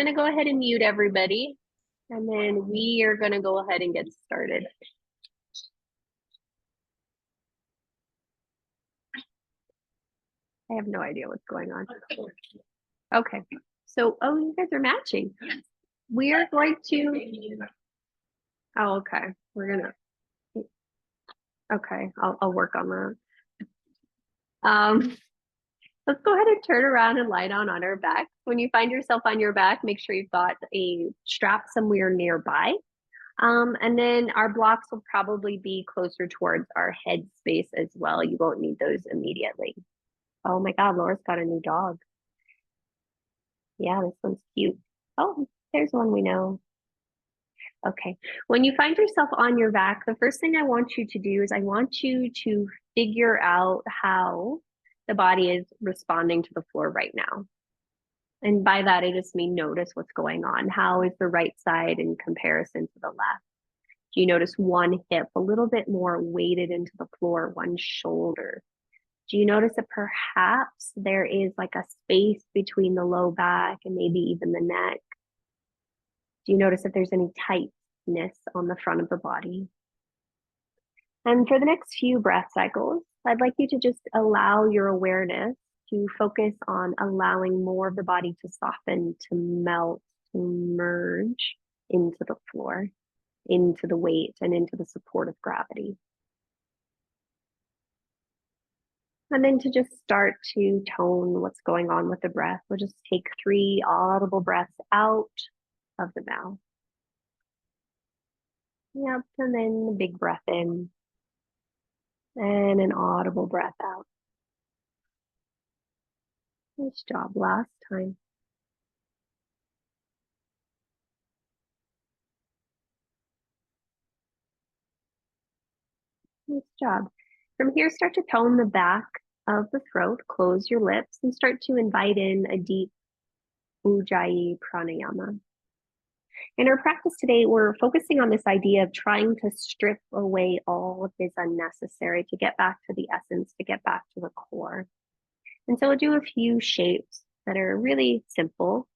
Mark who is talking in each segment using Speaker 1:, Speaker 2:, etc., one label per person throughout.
Speaker 1: going to go ahead and mute everybody, and then we are going to go ahead and get started. I have no idea what's going on. Okay, so, oh, you guys are matching. We are going to, oh, okay, we're gonna, okay, I'll work on that. Let's go ahead and turn around and lie down on our back. When you find yourself on your back, make sure you've got a strap somewhere nearby. And then our blocks will probably be closer towards our head space as well. You won't need those immediately. Oh my God, Laura's got a new dog. Yeah, this one's cute. Oh, there's one we know. Okay, when you find yourself on your back, the first thing I want you to do is I want you to figure out how the body is responding to the floor right now. And by that, I just mean notice what's going on. How is the right side in comparison to the left? Do you notice one hip a little bit more weighted into the floor, one shoulder? Do you notice that perhaps there is like a space between the low back and maybe even the neck? Do you notice if there's any tightness on the front of the body? And for the next few breath cycles, I'd like you to just allow your awareness to focus on allowing more of the body to soften, to melt, to merge into the floor, into the weight, and into the support of gravity. And then to just start to tone what's going on with the breath, we'll just take 3 audible breaths out of the mouth. Yep, and then a big breath in. And an audible breath out. Nice job last time. Nice job. From here, start to tone the back of the throat, close your lips, and start to invite in a deep Ujjayi pranayama. In our practice today, we're focusing on this idea of trying to strip away all of this unnecessary to get back to the essence, to get back to the core. And so we'll do a few shapes that are really simple.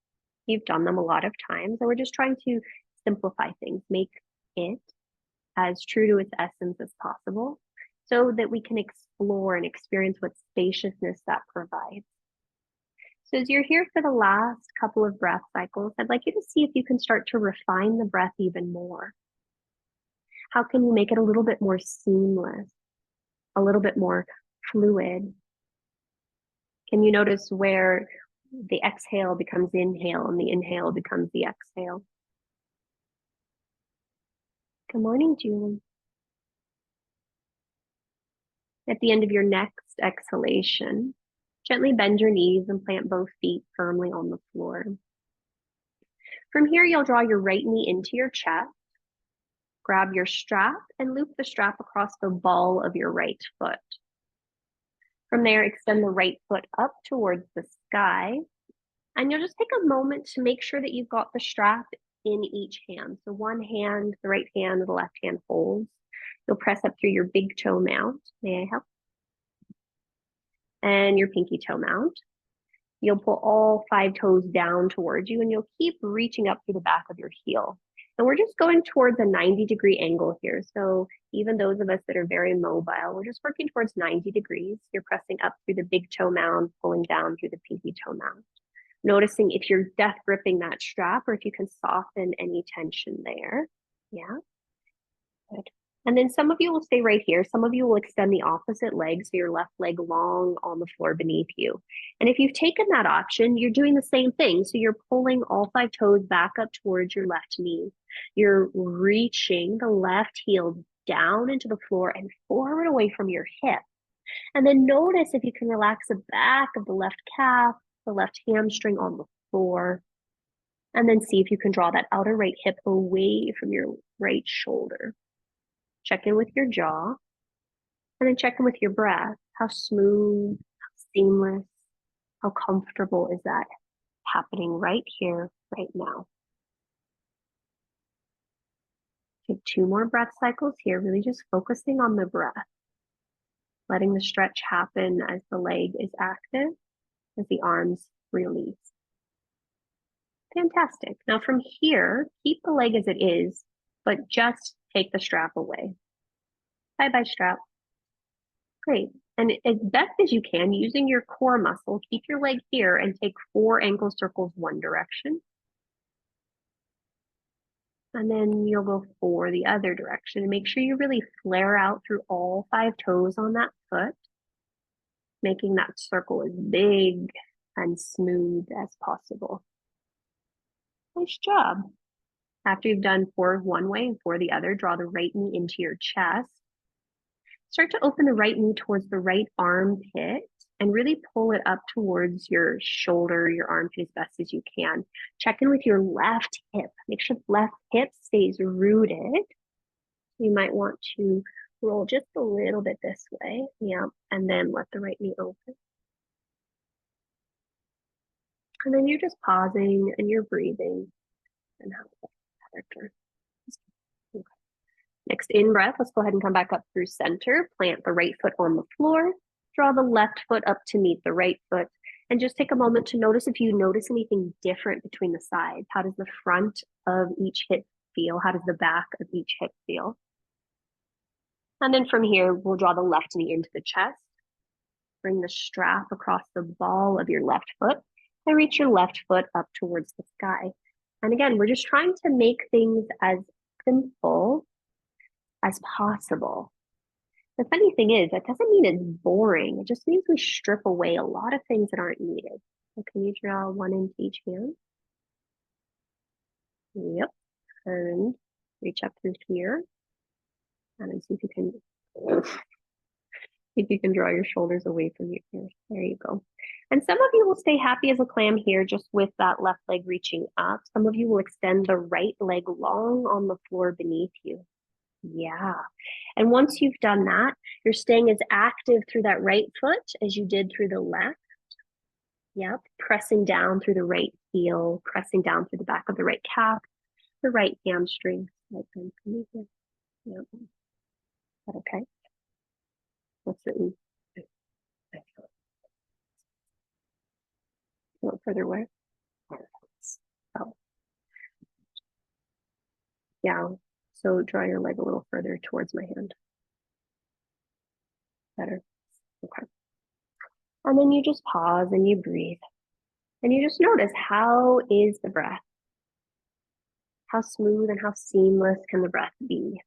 Speaker 1: You've done them a lot of times, and we're just trying to simplify things, make it as true to its essence as possible so that we can explore and experience what spaciousness that provides. So as you're here for the last couple of breath cycles, I'd like you to see if you can start to refine the breath even more. How can you make it a little bit more seamless, a little bit more fluid? Can you notice where the exhale becomes inhale and the inhale becomes the exhale? Good morning, Julie. At the end of your next exhalation, gently bend your knees and plant both feet firmly on the floor. From here, you'll draw your right knee into your chest, grab your strap and loop the strap across the ball of your right foot. From there, extend the right foot up towards the sky, and you'll just take a moment to make sure that you've got the strap in each hand. So one hand, the right hand, the left hand holds. You'll press up through your big toe mount. May I help? And your pinky toe mount. You'll pull all 5 toes down towards you, and you'll keep reaching up through the back of your heel. And we're just going towards a 90-degree angle here. So even those of us that are very mobile, we're just working towards 90 degrees. You're pressing up through the big toe mount, pulling down through the pinky toe mount. Noticing if you're death gripping that strap or if you can soften any tension there. Yeah, good. And then some of you will stay right here. Some of you will extend the opposite leg, so your left leg long on the floor beneath you. And if you've taken that option, you're doing the same thing. So you're pulling all 5 toes back up towards your left knee. You're reaching the left heel down into the floor and forward away from your hip. And then notice if you can relax the back of the left calf, the left hamstring on the floor. And then see if you can draw that outer right hip away from your right shoulder. Check in with your jaw, and then check in with your breath. How smooth, how seamless, how comfortable is that happening right here, right now? Take 2 more breath cycles here, really just focusing on the breath, letting the stretch happen as the leg is active, as the arms release. Fantastic. Now from here, keep the leg as it is, but just take the strap away. Bye-bye strap. Great. And as best as you can, using your core muscle, keep your leg here and take 4 ankle circles one direction. And then you'll go 4 the other direction. And make sure you really flare out through all 5 toes on that foot, making that circle as big and smooth as possible. Nice job. After you've done 4 one way and 4 the other, draw the right knee into your chest. Start to open the right knee towards the right armpit and really pull it up towards your shoulder, your armpit as best as you can. Check in with your left hip. Make sure the left hip stays rooted. You might want to roll just a little bit this way. Yeah, and then let the right knee open. And then you're just pausing and you're breathing and have a character. Okay. Next in breath, let's go ahead and come back up through center. Plant the right foot on the floor. Draw the left foot up to meet the right foot. And just take a moment to notice if you notice anything different between the sides. How does the front of each hip feel? How does the back of each hip feel? And then from here, we'll draw the left knee into the chest. Bring the strap across the ball of your left foot and reach your left foot up towards the sky. And again, we're just trying to make things as simple as possible. The funny thing is, that doesn't mean it's boring. It just means we strip away a lot of things that aren't needed. So can you draw 1 into each hand? Yep. And reach up through here. And then see if you can draw your shoulders away from your ears. There you go. And some of you will stay happy as a clam here, just with that left leg reaching up. Some of you will extend the right leg long on the floor beneath you. Yeah. And once you've done that, you're staying as active through that right foot as you did through the left. Yep. Pressing down through the right heel, pressing down through the back of the right calf, the right hamstring. Yep. Is that okay? What's it? A little further away. Oh. Yeah. So draw your leg a little further towards my hand. Better. Okay. And then you just pause and you breathe. And you just notice, how is the breath? How smooth and how seamless can the breath be?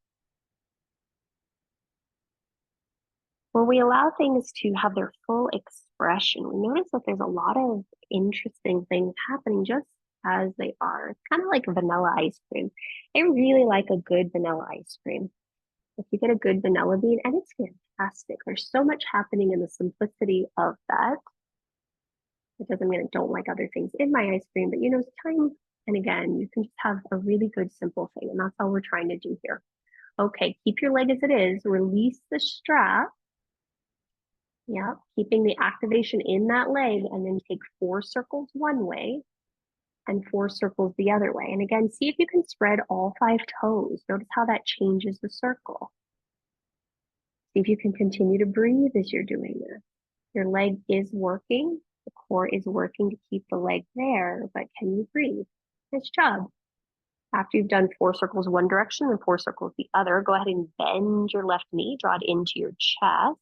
Speaker 1: When we allow things to have their full expression, we notice that there's a lot of interesting things happening just as they are. It's kind of like vanilla ice cream. I really like a good vanilla ice cream. If you get a good vanilla bean, and it's fantastic. There's so much happening in the simplicity of that. It doesn't mean I don't like other things in my ice cream, but it's time and again, you can just have a really good, simple thing. And that's all we're trying to do here. Okay, keep your leg as it is. Release the strap. Yeah, keeping the activation in that leg, and then take 4 circles one way and 4 circles the other way. And again, see if you can spread all 5 toes. Notice how that changes the circle. See if you can continue to breathe as you're doing this. Your leg is working. The core is working to keep the leg there, but can you breathe? Nice job. After you've done 4 circles one direction and 4 circles the other, go ahead and bend your left knee, draw it into your chest.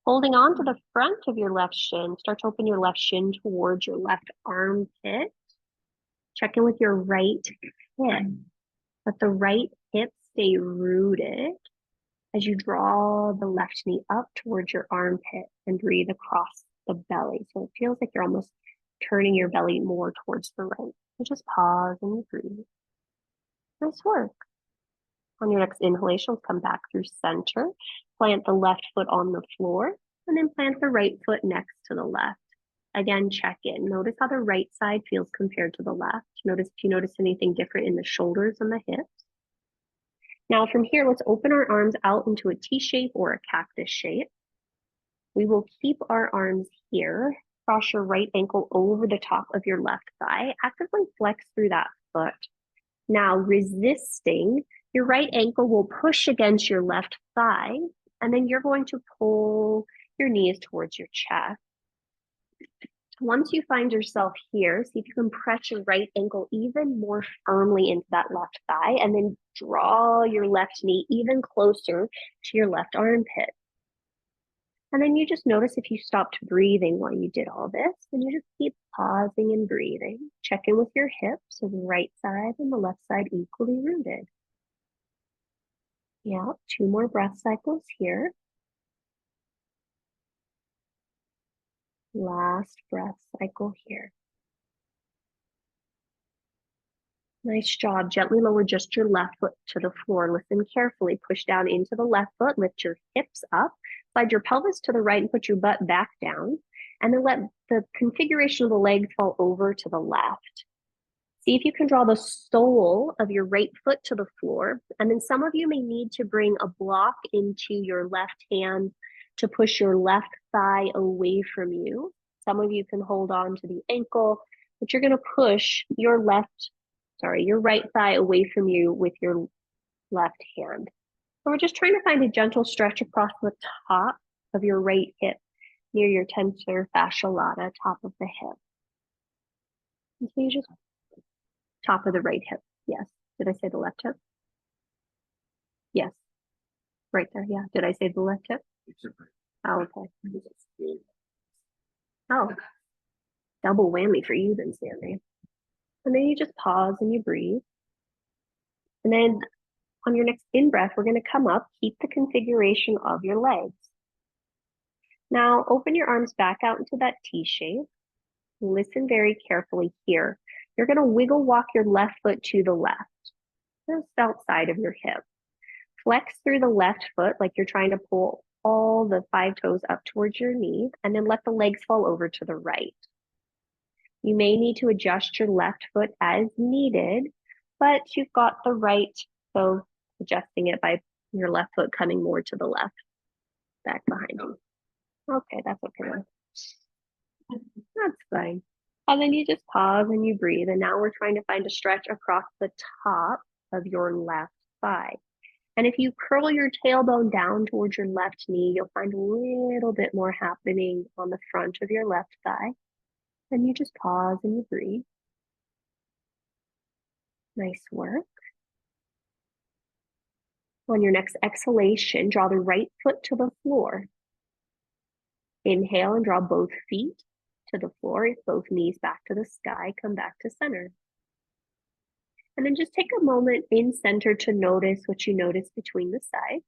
Speaker 1: Holding on to the front of your left shin, start to open your left shin towards your left armpit. Check in with your right hip. Let the right hip stay rooted as you draw the left knee up towards your armpit and breathe across the belly. So it feels like you're almost turning your belly more towards the right. So just pause and breathe. Nice work. On your next inhalation, come back through center. Plant the left foot on the floor, and then plant the right foot next to the left. Again, check in. Notice how the right side feels compared to the left. Notice if you notice anything different in the shoulders and the hips. Now from here, let's open our arms out into a T shape or a cactus shape. We will keep our arms here. Cross your right ankle over the top of your left thigh. Actively flex through that foot. Now resisting, your right ankle will push against your left thigh, and then you're going to pull your knees towards your chest. Once you find yourself here, see if you can press your right ankle even more firmly into that left thigh, and then draw your left knee even closer to your left armpit. And then you just notice if you stopped breathing while you did all this, and you just keep pausing and breathing. Check in with your hips, so the right side and the left side equally rooted. Yeah, 2 more breath cycles here. Last breath cycle here. Nice job. Gently lower just your left foot to the floor. Listen carefully. Push down into the left foot. Lift your hips up. Slide your pelvis to the right and put your butt back down. And then let the configuration of the legs fall over to the left. See if you can draw the sole of your right foot to the floor. And then some of you may need to bring a block into your left hand to push your left thigh away from you. Some of you can hold on to the ankle, but you're going to push your right thigh away from you with your left hand. So we're just trying to find a gentle stretch across the top of your right hip near your tensor fascia lata, top of the hip. And so you just top of the right hip. Yes. Did I say the left hip? Yes. Right there. Yeah. Did I say the left hip? Oh, okay. Oh, double whammy for you then, Sandy. And then you just pause and you breathe. And then on your next in-breath, we're going to come up, keep the configuration of your legs. Now, open your arms back out into that T shape. Listen very carefully here. You're going to wiggle walk your left foot to the left, just outside of your hip. Flex through the left foot like you're trying to pull all the 5 toes up towards your knee, and then let the legs fall over to the right. You may need to adjust your left foot as needed, but you've got the right, so adjusting it by your left foot coming more to the left, back behind you. Okay, that's okay. That's fine. And then you just pause and you breathe. And now we're trying to find a stretch across the top of your left thigh. And if you curl your tailbone down towards your left knee, you'll find a little bit more happening on the front of your left thigh. And you just pause and you breathe. Nice work. On your next exhalation, draw the right foot to the floor. Inhale and draw both feet to the floor, both knees back to the sky, come back to center. And then just take a moment in center to notice what you notice between the sides.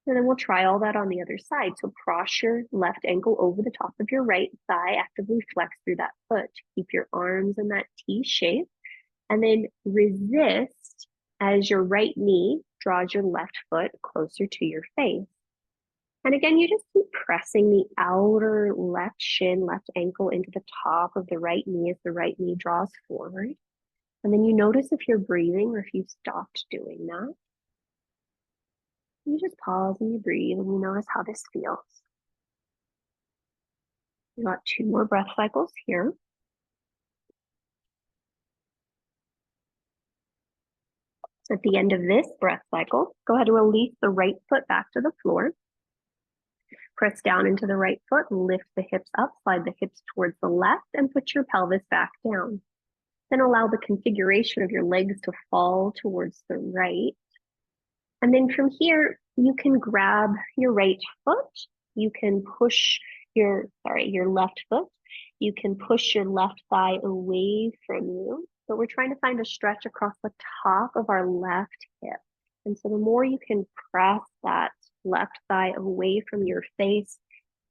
Speaker 1: And then we'll try all that on the other side. So cross your left ankle over the top of your right thigh, actively flex through that foot. Keep your arms in that T shape. And then resist as your right knee draws your left foot closer to your face. And again, you just keep pressing the outer left shin, left ankle into the top of the right knee as the right knee draws forward. And then you notice if you're breathing or if you've stopped doing that. You just pause and you breathe and you notice how this feels. You got 2 more breath cycles here. At the end of this breath cycle, go ahead and release the right foot back to the floor. Press down into the right foot, lift the hips up, slide the hips towards the left, and put your pelvis back down. Then allow the configuration of your legs to fall towards the right. And then from here, you can grab your right foot. You can push your left foot. You can push your left thigh away from you. But we're trying to find a stretch across the top of our left hip. And so the more you can press that left thigh away from your face,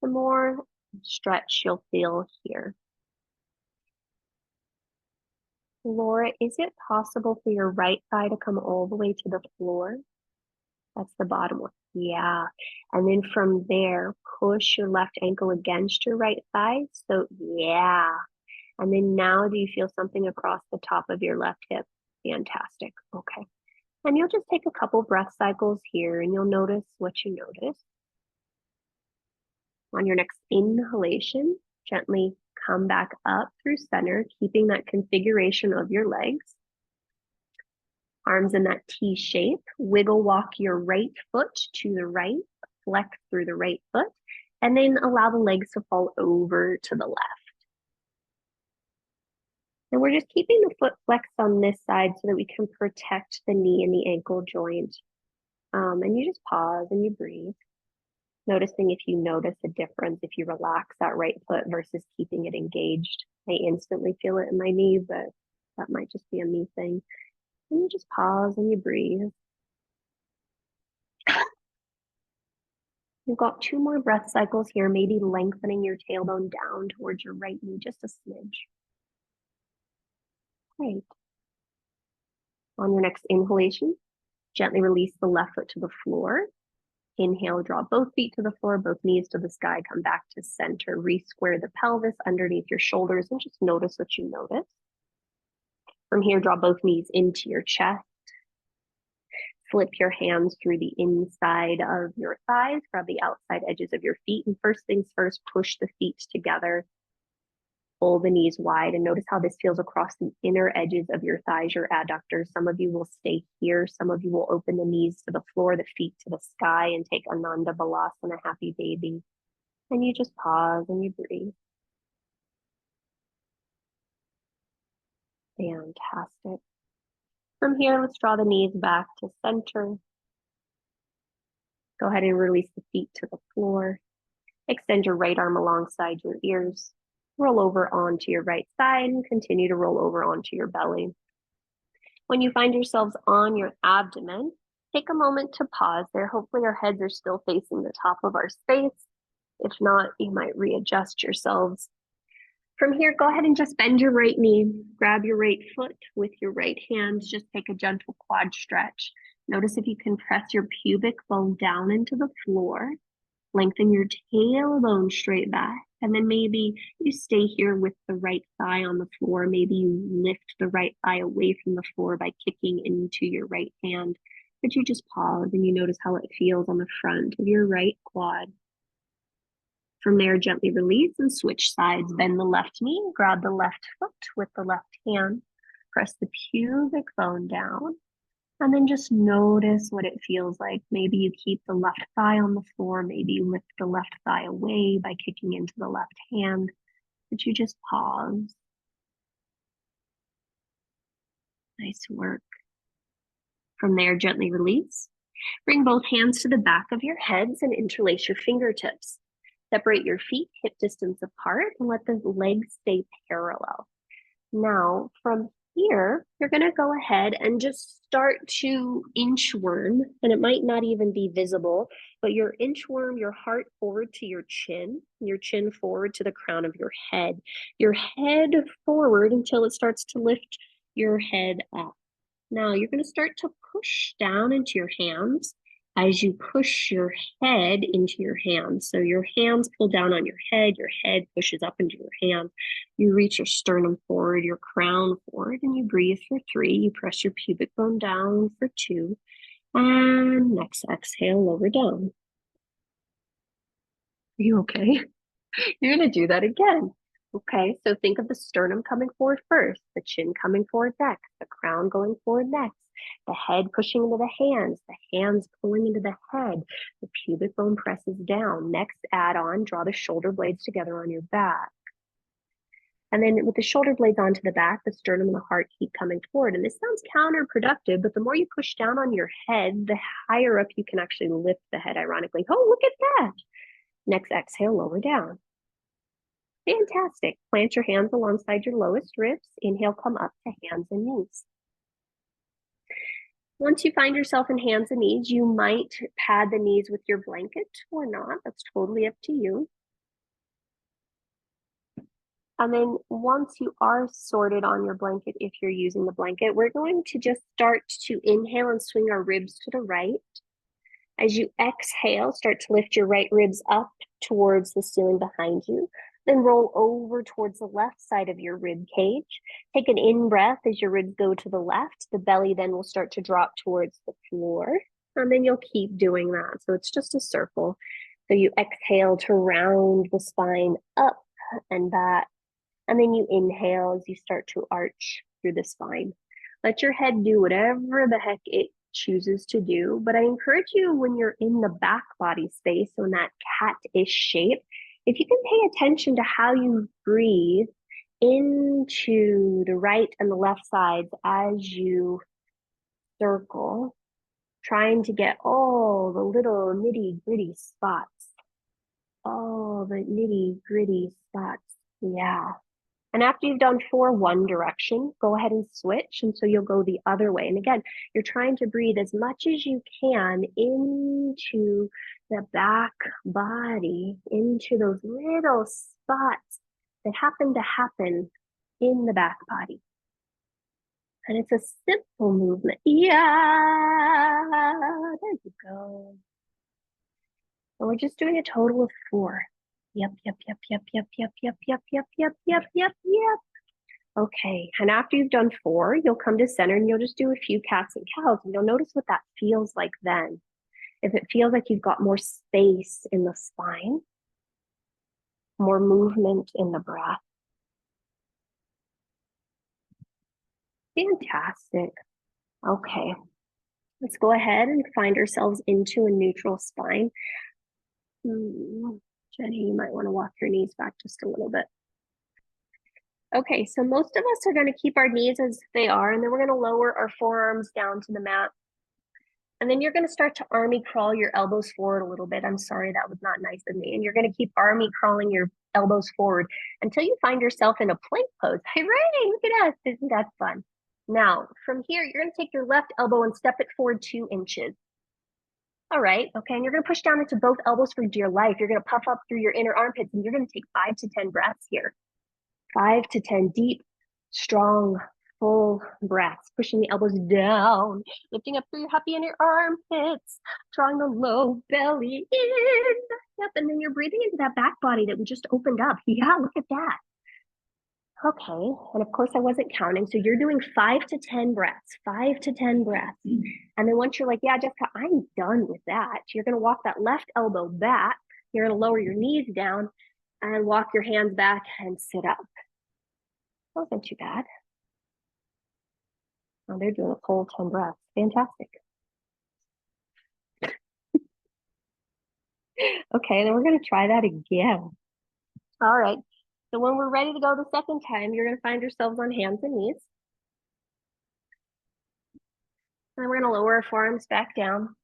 Speaker 1: the more stretch you'll feel here. Laura, is it possible for your right thigh to come all the way to the floor? That's the bottom one. Yeah. And then from there, push your left ankle against your right thigh. So yeah. And then now do you feel something across the top of your left hip? Fantastic. Okay. And you'll just take a couple breath cycles here and you'll notice what you notice. On your next inhalation, gently come back up through center, keeping that configuration of your legs. Arms in that T shape. Wiggle walk your right foot to the right. Flex through the right foot. And then allow the legs to fall over to the left. And we're just keeping the foot flexed on this side so that we can protect the knee and the ankle joint. And you just pause and you breathe, noticing if you notice a difference, if you relax that right foot versus keeping it engaged. I instantly feel it in my knee, but that might just be a me thing. And you just pause and you breathe. You've got 2 more breath cycles here, maybe lengthening your tailbone down towards your right knee just a smidge. Great. On your next inhalation, gently release the left foot to the floor. Inhale, draw both feet to the floor, both knees to the sky, come back to center, re-square the pelvis underneath your shoulders and just notice what you notice. From here, draw both knees into your chest. Slip your hands through the inside of your thighs, grab the outside edges of your feet, and first things first, push the feet together. Pull the knees wide and notice how this feels across the inner edges of your thighs, your adductors. Some of you will stay here. Some of you will open the knees to the floor, the feet to the sky, and take Ananda Balasana, happy baby. And you just pause and you breathe. Fantastic. From here, let's draw the knees back to center. Go ahead and release the feet to the floor. Extend your right arm alongside your ears. Roll over onto your right side and continue to roll over onto your belly. When you find yourselves on your abdomen, take a moment to pause there. Hopefully our heads are still facing the top of our space. If not, you might readjust yourselves. From here, go ahead and just bend your right knee. Grab your right foot with your right hand. Just take a gentle quad stretch. Notice if you can press your pubic bone down into the floor. Lengthen your tailbone straight back. And then maybe you stay here with the right thigh on the floor. Maybe you lift the right thigh away from the floor by kicking into your right hand. But you just pause and you notice how it feels on the front of your right quad. From there, gently release and switch sides. Bend the left knee, grab the left foot with the left hand. Press the pubic bone down. And then just notice what it feels like. Maybe you keep the left thigh on the floor. Maybe you lift the left thigh away by kicking into the left hand. But you just pause. Nice work. From there, gently release. Bring both hands to the back of your heads and interlace your fingertips. Separate your feet hip distance apart and let the legs stay parallel. Now, from here, you're going to go ahead and just start to inchworm, and it might not even be visible, but your inchworm your heart forward to your chin forward to the crown of your head forward until it starts to lift your head up. Now, you're going to start to push down into your hands as you push your head into your hands. So your hands pull down on your head pushes up into your hands. You reach your sternum forward, your crown forward, and you breathe for 3. You press your pubic bone down for 2. And next exhale, lower down. Are you okay? You're going to do that again. Okay, so think of the sternum coming forward first, the chin coming forward next, the crown going forward next, the head pushing into the hands pulling into the head, the pubic bone presses down. Next, add on, draw the shoulder blades together on your back. And then with the shoulder blades onto the back, the sternum and the heart keep coming forward. And this sounds counterproductive, but the more you push down on your head, the higher up you can actually lift the head, ironically. Oh, look at that. Next exhale, lower down. Fantastic. Plant your hands alongside your lowest ribs. Inhale, come up to hands and knees. Once you find yourself in hands and knees, you might pad the knees with your blanket or not. That's totally up to you. And then once you are sorted on your blanket, if you're using the blanket, we're going to just start to inhale and swing our ribs to the right. As you exhale, start to lift your right ribs up towards the ceiling behind you. Then roll over towards the left side of your rib cage. Take an in-breath as your ribs go to the left. The belly then will start to drop towards the floor. And then you'll keep doing that. So it's just a circle. So you exhale to round the spine up and back. And then you inhale as you start to arch through the spine. Let your head do whatever the heck it chooses to do. But I encourage you when you're in the back body space, so in that cat-ish shape, if you can pay attention to how you breathe into the right and the left sides as you circle, trying to get all the little nitty-gritty spots. All the nitty-gritty spots. Yeah. And after you've done 4 one direction, go ahead and switch. And so you'll go the other way. And again, you're trying to breathe as much as you can into the back body, into those little spots that happen to happen in the back body. And it's a simple movement. Yeah, there you go. And we're just doing a total of 4. Yep. Okay, and after you've done 4, you'll come to center and you'll just do a few cats and cows, and you'll notice what that feels like then. If it feels like you've got more space in the spine, more movement in the breath. Fantastic. Okay, let's go ahead and find ourselves into a neutral spine. Jenny, you might want to walk your knees back just a little bit. Okay, so most of us are going to keep our knees as they are, and then we're going to lower our forearms down to the mat. And then you're going to start to army crawl your elbows forward a little bit. I'm sorry, that was not nice of me. And you're going to keep army crawling your elbows forward until you find yourself in a plank pose. Hooray, look at us. Isn't that fun? Now, from here, you're going to take your left elbow and step it forward 2 inches. All right, okay, and you're going to push down into both elbows for dear life. You're going to puff up through your inner armpits, and you're going to take 5 to 10 breaths here. 5 to 10 deep, strong, full breaths, pushing the elbows down, lifting up through your happy inner armpits, drawing the low belly in. Yep, and then you're breathing into that back body that we just opened up. Yeah, look at that. Okay, and of course I wasn't counting, so you're doing 5 to 10 breaths, 5 to 10 breaths. And then once you're like, yeah, Jessica, I'm done with that, you're gonna walk that left elbow back, you're gonna lower your knees down and walk your hands back and sit up. Wasn't too bad. Oh, they're doing a full 10 breaths. Fantastic. Okay, then we're going to try that again. All right. So when we're ready to go the second time, you're going to find yourselves on hands and knees. And then we're going to lower our forearms back down.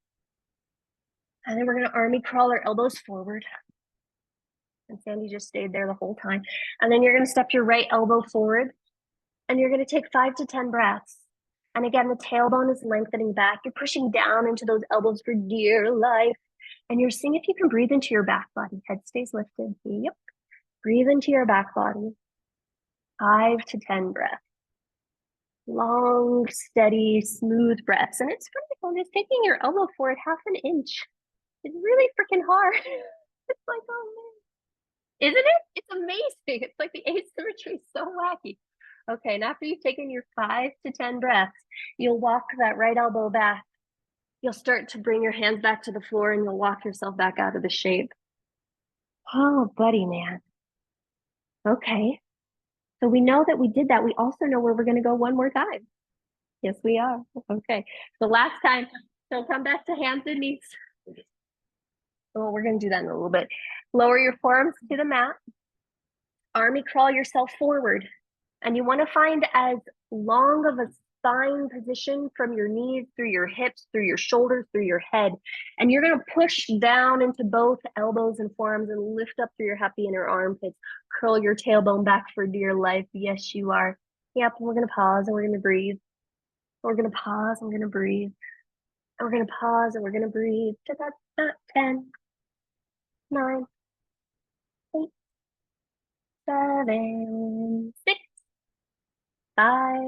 Speaker 1: And then we're going to army crawl our elbows forward. And Sandy just stayed there the whole time. And then you're going to step your right elbow forward. And you're going to take 5 to 10 breaths. And again, the tailbone is lengthening back. You're pushing down into those elbows for dear life. And you're seeing if you can breathe into your back body. Head stays lifted. Yep. Breathe into your back body. 5 to 10 breaths. Long, steady, smooth breaths. And it's really fun. It's taking your elbow forward 1/2 inch. It's really freaking hard. It's like, oh man. Isn't it? It's amazing. It's like the asymmetry is so wacky. Okay, and after you've taken your 5 to 10 breaths, you'll walk that right elbow back. You'll start to bring your hands back to the floor and you'll walk yourself back out of the shape. Oh, buddy, man. Okay. So we know that we did that. We also know where we're going to go one more time. Yes, we are. Okay. The last time, so come back to hands and knees. Oh, we're going to do that in a little bit. Lower your forearms to the mat. Army crawl yourself forward. And you want to find as long of a spine position from your knees, through your hips, through your shoulders, through your head. And you're going to push down into both elbows and forearms and lift up through your happy inner armpits. Curl your tailbone back for dear life. Yes, you are. Yep, we're going to pause and we're going to breathe. We're going to pause and we're going to breathe. And we're going to pause and we're going to breathe. 10, 9, 8, 7, 6, 5,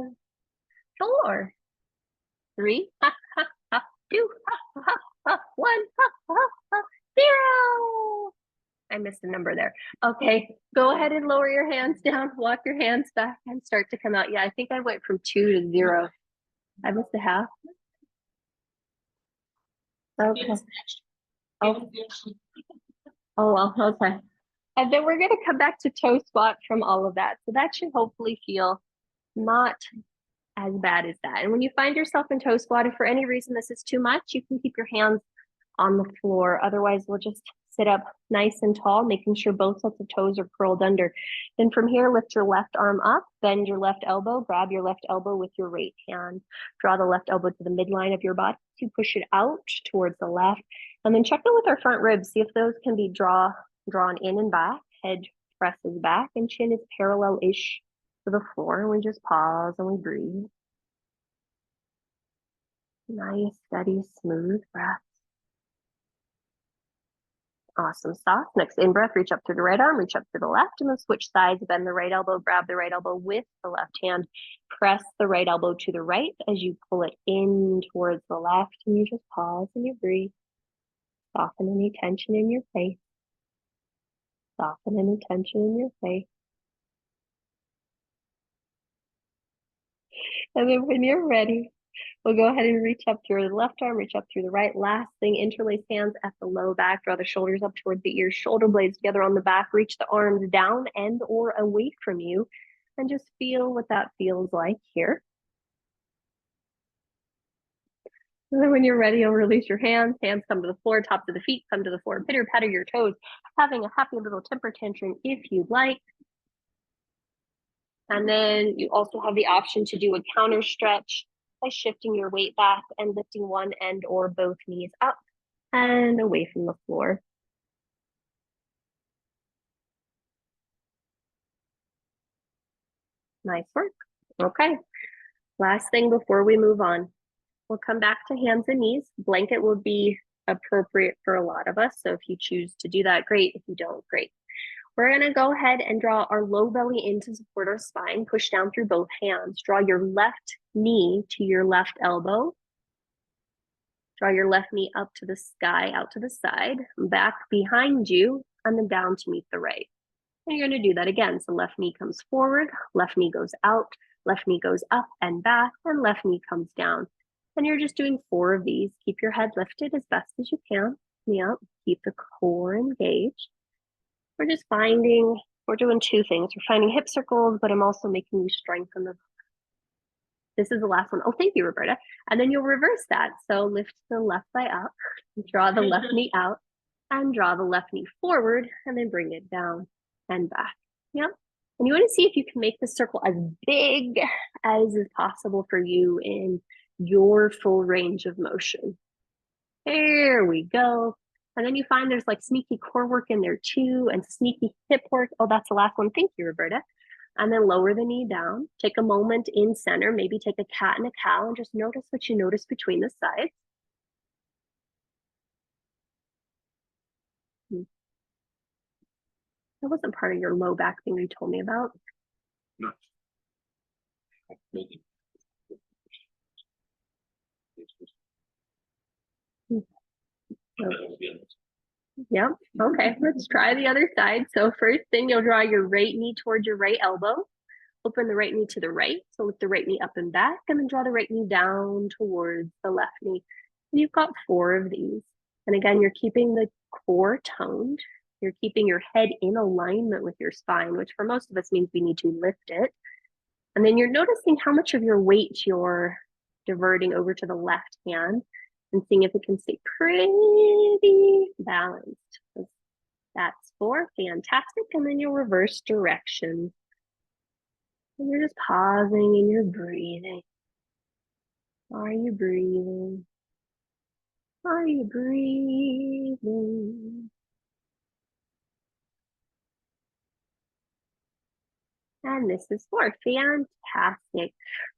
Speaker 1: 4, 3, 2, 1, 0. I missed a number there. Okay, go ahead and lower your hands down, walk your hands back and start to come out. Yeah, I think I went from 2 to 0. I missed a half. Okay. Oh, oh well, okay. And then we're gonna come back to toe squat from all of that. So that should hopefully feel not as bad as that. And when you find yourself in toe squat, if for any reason this is too much, you can keep your hands on the floor. Otherwise, we'll just sit up nice and tall, making sure both sets of toes are curled under. Then from here, lift your left arm up, bend your left elbow, grab your left elbow with your right hand. Draw the left elbow to the midline of your body to push it out towards the left. And then check in with our front ribs, see if those can be drawn in and back. Head presses back and chin is parallel-ish to the floor. And we just pause and we breathe. Nice, steady, smooth breath. Awesome stuff. Next in breath, reach up through the right arm, reach up to the left, and then switch sides. Bend the right elbow, grab the right elbow with the left hand. Press the right elbow to the right as you pull it in towards the left, and you just pause and you breathe. Soften any tension in your face. Soften any tension in your face. And then when you're ready, we'll go ahead and reach up through the left arm, reach up through the right. Last thing, interlace hands at the low back. Draw the shoulders up towards the ears, shoulder blades together on the back. Reach the arms down and or away from you. And just feel what that feels like here. And then when you're ready, you'll release your hands. Hands come to the floor, top of the feet come to the floor. Pitter patter your toes, having a happy little temper tantrum if you'd like. And then you also have the option to do a counter stretch by shifting your weight back and lifting one end or both knees up and away from the floor. Nice work. Okay. Last thing before we move on, we'll come back to hands and knees. Blanket will be appropriate for a lot of us. So if you choose to do that, great. If you don't, great. We're going to go ahead and draw our low belly in to support our spine. Push down through both hands. Draw your left knee to your left elbow. Draw your left knee up to the sky, out to the side, back behind you, and then down to meet the right. And you're going to do that again. So left knee comes forward, left knee goes out, left knee goes up and back, and left knee comes down. And you're just doing 4 of these. Keep your head lifted as best as you can. Yep. Keep the core engaged. We're just finding, we're doing 2 things. We're finding hip circles, but I'm also making you strengthen the. This is the last one. Oh, thank you, Roberta. And then you'll reverse that. So lift the left thigh up, draw the left knee out, and draw the left knee forward, and then bring it down and back. Yep. And you want to see if you can make the circle as big as is possible for you in your full range of motion. There we go. And then you find there's like sneaky core work in there too, and sneaky hip work. Oh, that's the last one. Thank you, Roberta. And then lower the knee down. Take a moment in center, maybe take a cat and a cow, and just notice what you notice between the sides. That wasn't part of your low back thing you told me about.
Speaker 2: No.
Speaker 1: Yep. Okay, let's try the other side. So first thing, you'll draw your right knee towards your right elbow. Open the right knee to the right. So lift the right knee up and back, and then draw the right knee down towards the left knee. And you've got 4 of these. And again, you're keeping the core toned. You're keeping your head in alignment with your spine, which for most of us means we need to lift it. And then you're noticing how much of your weight you're diverting over to the left hand and seeing if it can stay pretty balanced. That's 4, fantastic. And then you'll reverse direction. And you're just pausing and you're breathing. Are you breathing? Are you breathing? And this is 4, fantastic.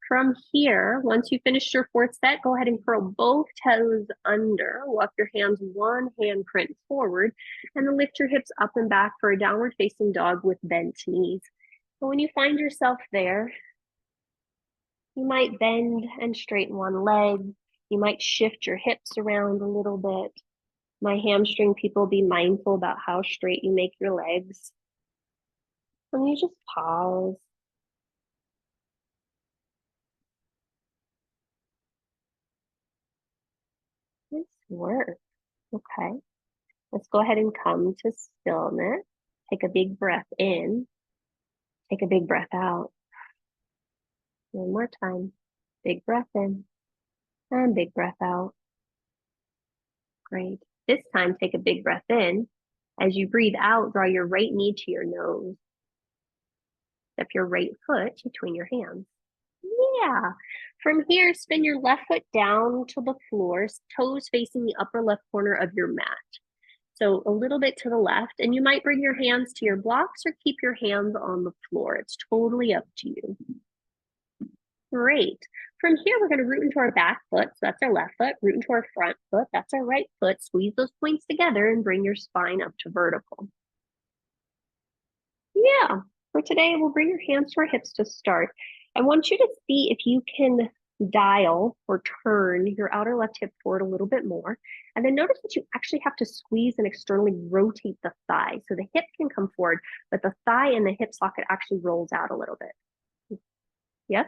Speaker 1: From here, once you finish your 4th set, go ahead and curl both toes under. Walk your hands 1 handprint forward, and then lift your hips up and back for a downward facing dog with bent knees. But when you find yourself there, you might bend and straighten one leg. You might shift your hips around a little bit. My hamstring people, be mindful about how straight you make your legs. And you just pause. Nice work. Okay. Let's go ahead and come to stillness. Take a big breath in. Take a big breath out. One more time. Big breath in and big breath out. Great. This time, take a big breath in. As you breathe out, draw your right knee to your nose. Step your right foot between your hands. Yeah. From here, spin your left foot down to the floor, toes facing the upper left corner of your mat. So a little bit to the left, and you might bring your hands to your blocks or keep your hands on the floor. It's totally up to you. Great. From here, we're going to root into our back foot. So that's our left foot. Root into our front foot. That's our right foot. Squeeze those points together and bring your spine up to vertical. Yeah. For today, we'll bring your hands to our hips to start. I want you to see if you can dial or turn your outer left hip forward a little bit more. And then notice that you actually have to squeeze and externally rotate the thigh. So the hip can come forward, but the thigh and the hip socket actually rolls out a little bit. Yes?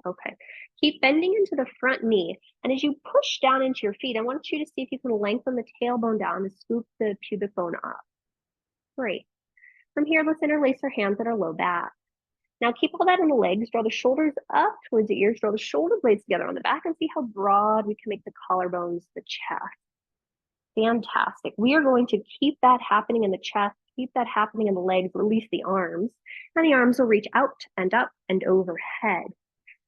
Speaker 1: Okay. Keep bending into the front knee. And as you push down into your feet, I want you to see if you can lengthen the tailbone down and scoop the pubic bone up. Great. From here, let's interlace our hands at our low back. Now keep all that in the legs, draw the shoulders up towards the ears, draw the shoulder blades together on the back, and see how broad we can make the collarbones, the chest. Fantastic. We are going to keep that happening in the chest, keep that happening in the legs, release the arms, and the arms will reach out and up and overhead.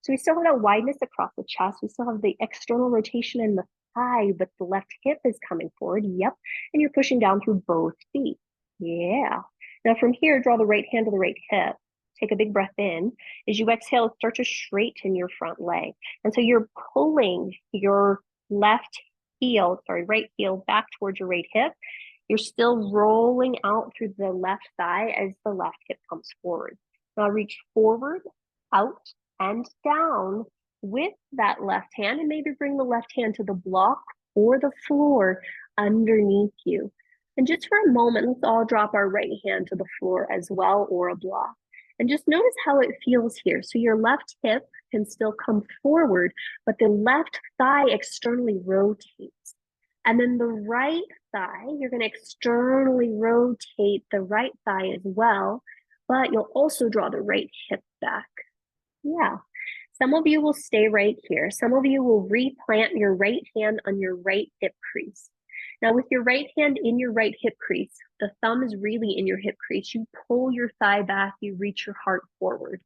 Speaker 1: So we still have that wideness across the chest. We still have the external rotation in the thigh, but the left hip is coming forward. Yep. And you're pushing down through both feet. Yeah. Now from here, draw the right hand to the right hip. Take a big breath in. As you exhale, start to straighten your front leg. And so you're pulling your right heel back towards your right hip. You're still rolling out through the left thigh as the left hip comes forward. Now reach forward, out, and down with that left hand, and maybe bring the left hand to the block or the floor underneath you. And just for a moment, let's all drop our right hand to the floor as well, or a block. And just notice how it feels here. So your left hip can still come forward, but the left thigh externally rotates. And then the right thigh, you're going to externally rotate the right thigh as well, but you'll also draw the right hip back. Yeah. Some of you will stay right here. Some of you will replant your right hand on your right hip crease. Now with your right hand in your right hip crease, the thumb is really in your hip crease. You pull your thigh back, you reach your heart forward.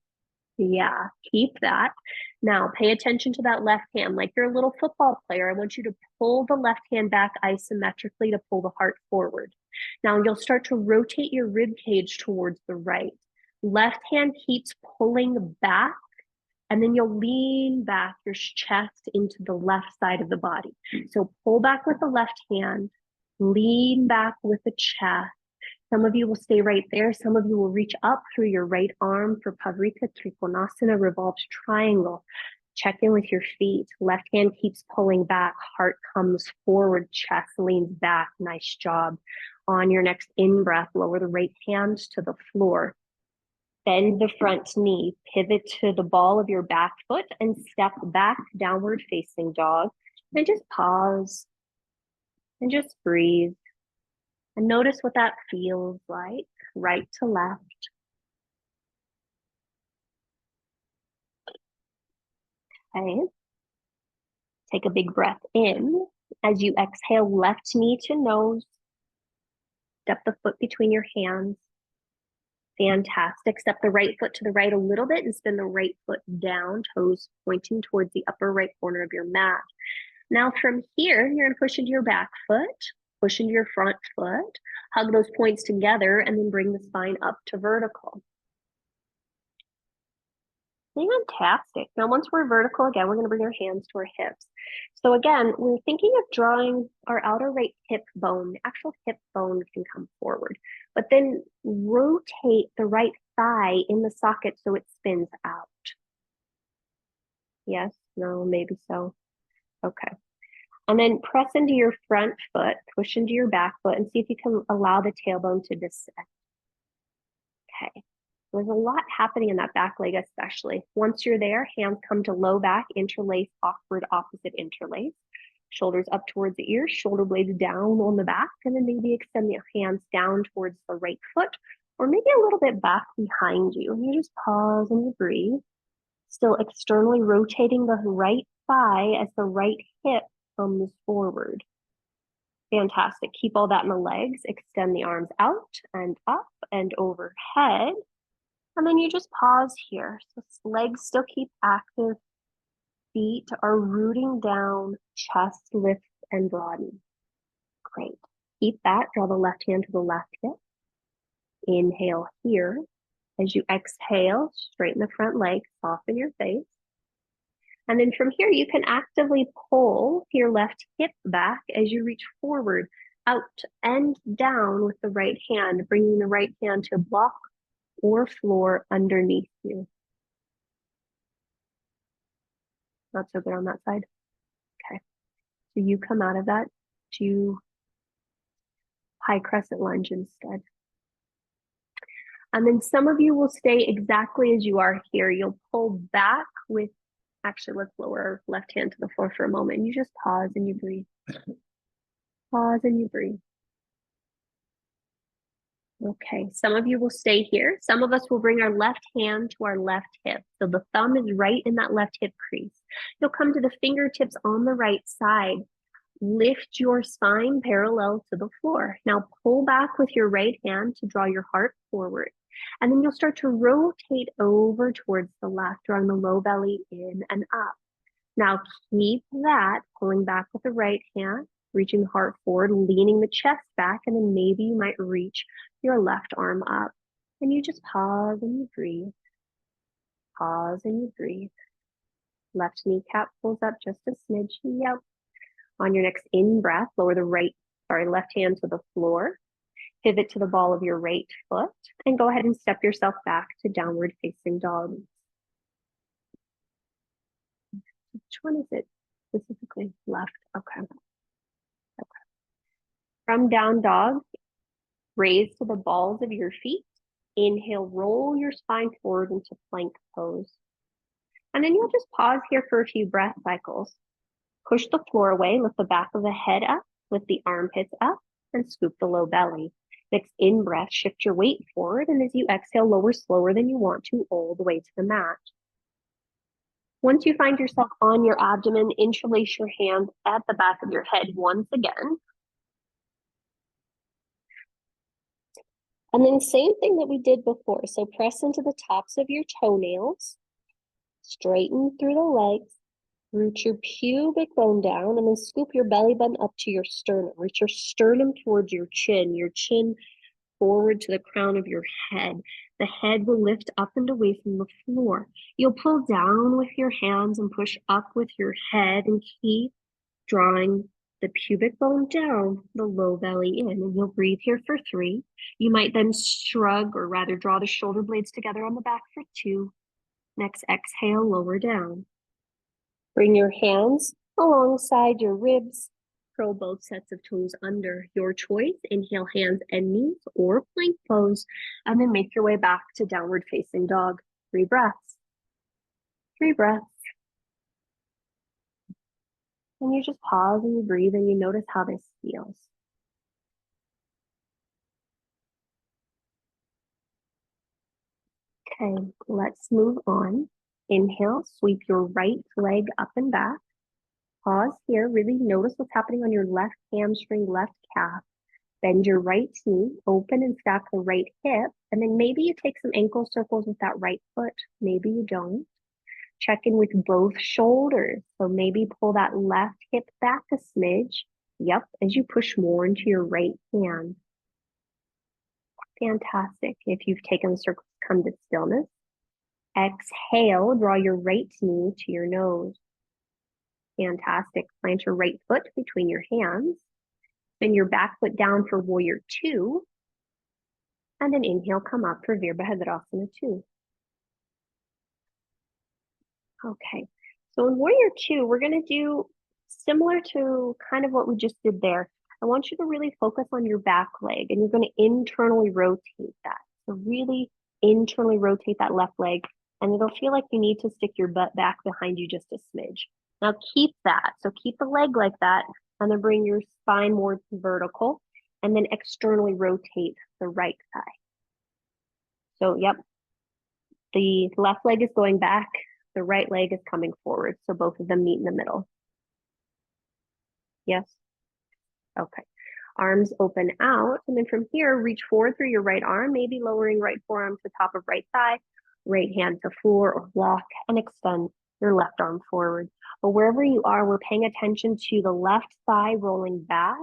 Speaker 1: Yeah, keep that. Now pay attention to that left hand. Like you're a little football player, I want you to pull the left hand back isometrically to pull the heart forward. Now you'll start to rotate your rib cage towards the right. Left hand keeps pulling back, and then you'll lean back your chest into the left side of the body. So pull back with the left hand, lean back with the chest. Some of you will stay right there. Some of you will reach up through your right arm for Pavrika Trikonasana, revolved triangle. Check in with your feet. Left hand keeps pulling back. Heart comes forward. Chest leans back. Nice job. On your next in-breath, lower the right hand to the floor. Bend the front knee. Pivot to the ball of your back foot and step back, downward facing dog. And just pause and just breathe. And notice what that feels like, right to left. Okay. Take a big breath in. As you exhale, left knee to nose. Step the foot between your hands. Fantastic. Step the right foot to the right a little bit and spin the right foot down, toes pointing towards the upper right corner of your mat. Now from here, you're going to push into your back foot, push into your front foot, hug those points together, and then bring the spine up to vertical. Fantastic. Now, once we're vertical, again, we're going to bring our hands to our hips. So again, we're thinking of drawing our outer right hip bone. The actual hip bone can come forward, but then rotate the right thigh in the socket so it spins out. Yes, no, maybe so. Okay. And then press into your front foot, push into your back foot, and see if you can allow the tailbone to descend. Okay. There's a lot happening in that back leg, especially. Once you're there, hands come to low back, interlace, awkward opposite interlace. Shoulders up towards the ears, shoulder blades down on the back, and then maybe extend your hands down towards the right foot, or maybe a little bit back behind you. And you just pause and you breathe. Still externally rotating the right thigh as the right hip comes forward. Fantastic. Keep all that in the legs. Extend the arms out and up and overhead. And then you just pause here. So legs still keep active. Feet are rooting down, chest lifts and broaden. Great. Keep that. Draw the left hand to the left hip. Inhale here. As you exhale, straighten the front leg, soften your face. And then from here, you can actively pull your left hip back as you reach forward, out and down with the right hand, bringing the right hand to block or floor underneath you. Not so good on that side. Okay. So you come out of that to high crescent lunge instead. And then some of you will stay exactly as you are here. You'll pull back with, actually, let's lower our left hand to the floor for a moment. You just pause and you breathe. Pause and you breathe. Okay, some of you will stay here. Some of us will bring our left hand to our left hip. So the thumb is right in that left hip crease. You'll come to the fingertips on the right side. Lift your spine parallel to the floor. Now pull back with your right hand to draw your heart forward. And then you'll start to rotate over towards the left, drawing the low belly in and up. Now keep that, pulling back with the right hand, reaching the heart forward, leaning the chest back, and then maybe you might reach your left arm up. And you just pause and you breathe. Pause and you breathe. Left kneecap pulls up just a smidge. Yep. On your next in-breath, lower the left hand to the floor. Pivot to the ball of your right foot and go ahead and step yourself back to downward facing dog. Which one is it specifically? Left. Okay. From down dog, raise to the balls of your feet. Inhale, roll your spine forward into plank pose. And then you'll just pause here for a few breath cycles. Push the floor away, lift the back of the head up, lift the armpits up, and scoop the low belly. Next in-breath, shift your weight forward, and as you exhale, lower slower than you want to, all the way to the mat. Once you find yourself on your abdomen, interlace your hands at the back of your head once again. And then same thing that we did before. So press into the tops of your toenails, straighten through the legs, root your pubic bone down, and then scoop your belly button up to your sternum. Reach your sternum towards your chin forward to the crown of your head. The head will lift up and away from the floor. You'll pull down with your hands and push up with your head and keep drawing the pubic bone down, the low belly in, and you'll breathe here for 3. You might then shrug, or rather draw the shoulder blades together on the back for 2. Next, exhale, lower down. Bring your hands alongside your ribs. Curl both sets of toes under. Your choice. Inhale, hands and knees or plank pose, and then make your way back to downward facing dog. 3 breaths. 3 breaths. And you just pause and you breathe and you notice how this feels. Okay, let's move on. Inhale, sweep your right leg up and back. Pause here, really notice what's happening on your left hamstring, left calf. Bend your right knee, open and stack the right hip, and then maybe you take some ankle circles with that right foot. Maybe you don't. Check in with both shoulders. So maybe pull that left hip back a smidge. Yep, as you push more into your right hand. Fantastic. If you've taken the circles, come to stillness. Exhale, draw your right knee to your nose. Fantastic. Plant your right foot between your hands. Bend your back foot down for warrior 2. And then inhale, come up for Virabhadrasana 2. Okay, so in warrior 2, we're going to do similar to kind of what we just did there. I want you to really focus on your back leg, and you're going to internally rotate that. So really internally rotate that left leg, and it'll feel like you need to stick your butt back behind you just a smidge. Now keep that. So keep the leg like that, and then bring your spine more vertical, and then externally rotate the right thigh. So yep, the left leg is going back, The right leg is coming forward, so both of them meet in the middle. Yes? Okay. Arms open out, and then from here, reach forward through your right arm, maybe lowering right forearm to top of right thigh, right hand to floor or block, and extend your left arm forward. But wherever you are, we're paying attention to the left thigh rolling back,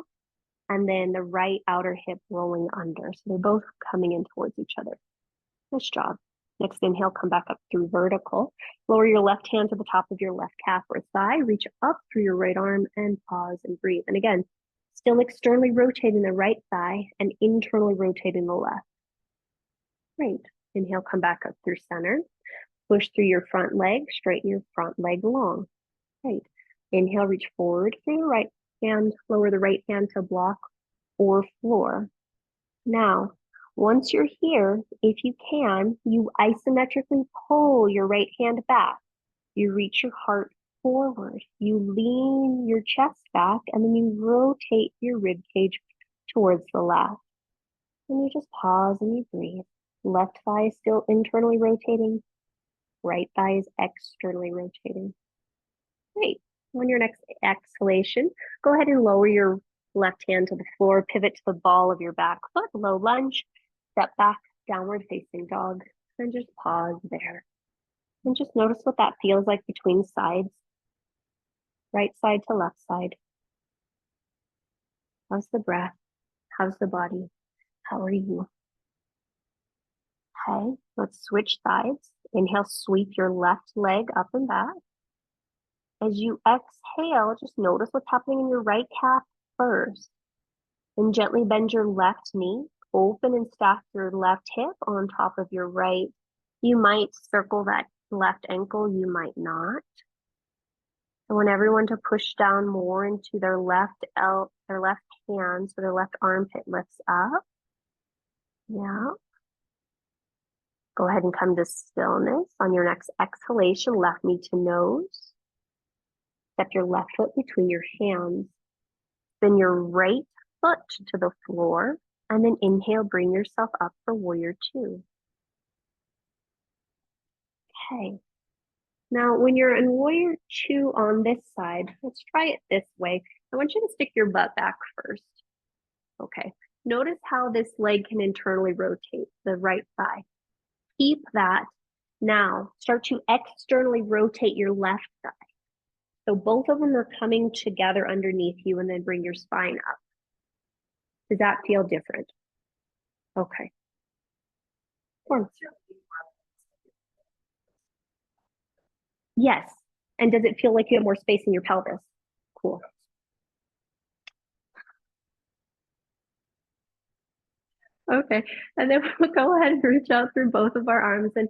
Speaker 1: and then the right outer hip rolling under. So they're both coming in towards each other. Nice job. Next inhale, come back up through vertical. Lower your left hand to the top of your left calf or thigh. Reach up through your right arm and pause and breathe. And again, still externally rotating the right thigh and internally rotating the left. Great. Inhale, come back up through center. Push through your front leg, straighten your front leg long. Great. Inhale, reach forward through the right hand, lower the right hand to block or floor. Now, once you're here, if you can, you isometrically pull your right hand back. You reach your heart forward. You lean your chest back, and then you rotate your rib cage towards the left. And you just pause and you breathe. Left thigh is still internally rotating. Right thigh is externally rotating. Great. On your next exhalation, go ahead and lower your left hand to the floor, pivot to the ball of your back foot, low lunge, step back, downward facing dog, and just pause there. And just notice what that feels like between sides, right side to left side. How's the breath? How's the body? How are you? Okay, let's switch sides. Inhale, sweep your left leg up and back. As you exhale, just notice what's happening in your right calf first. Then gently bend your left knee, open and stack your left hip on top of your right. You might circle that left ankle, you might not. I want everyone to push down more into their left hand, so their left armpit lifts up. Yeah. Go ahead and come to stillness. On your next exhalation, left knee to nose. Step your left foot between your hands. Then your right foot to the floor. And then inhale, bring yourself up for warrior two. Okay. Now, when you're in warrior two on this side, let's try it this way. I want you to stick your butt back first. Okay. Notice how this leg can internally rotate, the right thigh. Keep that. Now, start to externally rotate your left thigh. So both of them are coming together underneath you, and then bring your spine up. Does that feel different? Okay. Yes. And does it feel like you have more space in your pelvis? Cool. Okay. And then we'll go ahead and reach out through both of our arms. And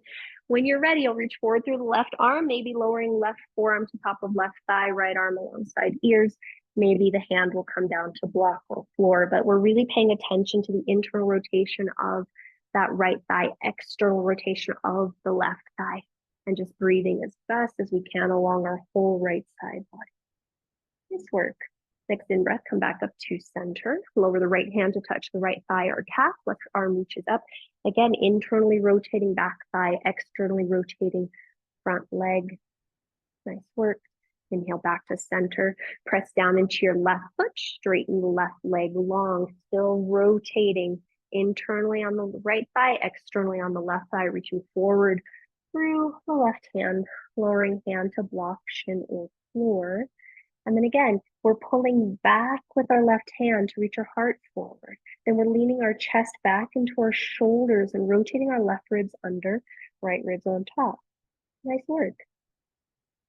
Speaker 1: when you're ready, you'll reach forward through the left arm, maybe lowering left forearm to top of left thigh, right arm alongside ears. Maybe the hand will come down to block or floor, but we're really paying attention to the internal rotation of that right thigh, external rotation of the left thigh, and just breathing as best as we can along our whole right side body. Nice work. Next in breath, come back up to center. Lower the right hand to touch the right thigh or calf. Left arm reaches up. Again, internally rotating back thigh, externally rotating front leg. Nice work. Inhale back to center. Press down into your left foot. Straighten the left leg long. Still rotating internally on the right thigh, externally on the left thigh, reaching forward through the left hand, lowering hand to block shin or floor. And then again, we're pulling back with our left hand to reach our heart forward. Then we're leaning our chest back into our shoulders and rotating our left ribs under, right ribs on top. Nice work.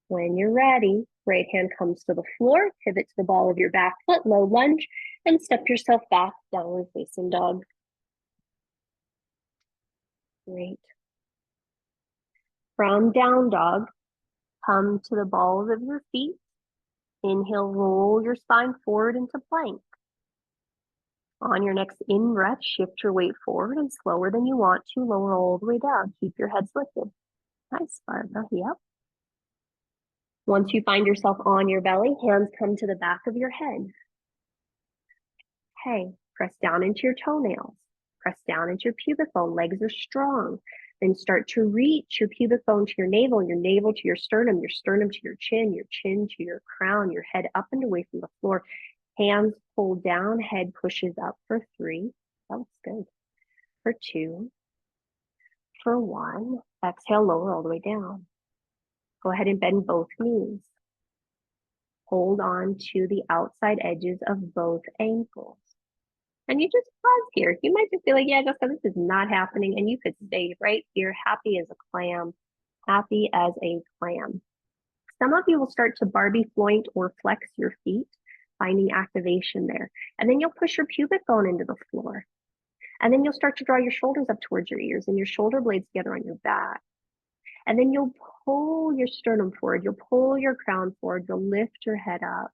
Speaker 1: When you're ready, right hand comes to the floor, pivot to the ball of your back foot, low lunge, and step yourself back, downward facing dog. Great. From down dog, come to the balls of your feet. Inhale, roll your spine forward into plank. On your next in-breath, shift your weight forward and slower than you want to, lower all the way down. Keep your heads lifted. Nice, Barbara. Yep. Once you find yourself on your belly, hands come to the back of your head. Okay, press down into your toenails. Press down into your pubic bone. Legs are strong. Then start to reach your pubic bone to your navel to your sternum to your chin to your crown, your head up and away from the floor. Hands pull down, head pushes up for 3. That looks good. For 2. For 1. Exhale, lower all the way down. Go ahead and bend both knees. Hold on to the outside edges of both ankles. And you just pause here. You might just be like, yeah, Jessica, this is not happening. And you could stay right here, happy as a clam, happy as a clam. Some of you will start to Barbie floint or flex your feet, finding activation there. And then you'll push your pubic bone into the floor. And then you'll start to draw your shoulders up towards your ears and your shoulder blades together on your back. And then you'll pull your sternum forward. You'll pull your crown forward. You'll lift your head up.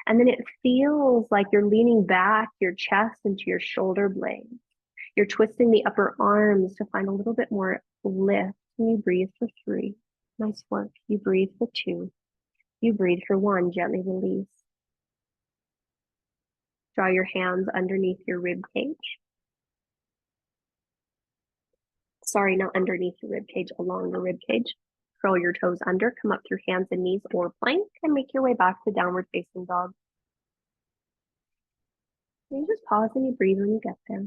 Speaker 1: And then it feels like you're leaning back your chest into your shoulder blades. You're twisting the upper arms to find a little bit more lift. And you breathe for 3. Nice work. You breathe for 2. You breathe for 1. Gently release. Draw your hands underneath your rib cage. Sorry, not underneath your rib cage, along the rib cage. Curl your toes under, come up through hands and knees or plank, and make your way back to downward facing dog. And you just pause and you breathe when you get there.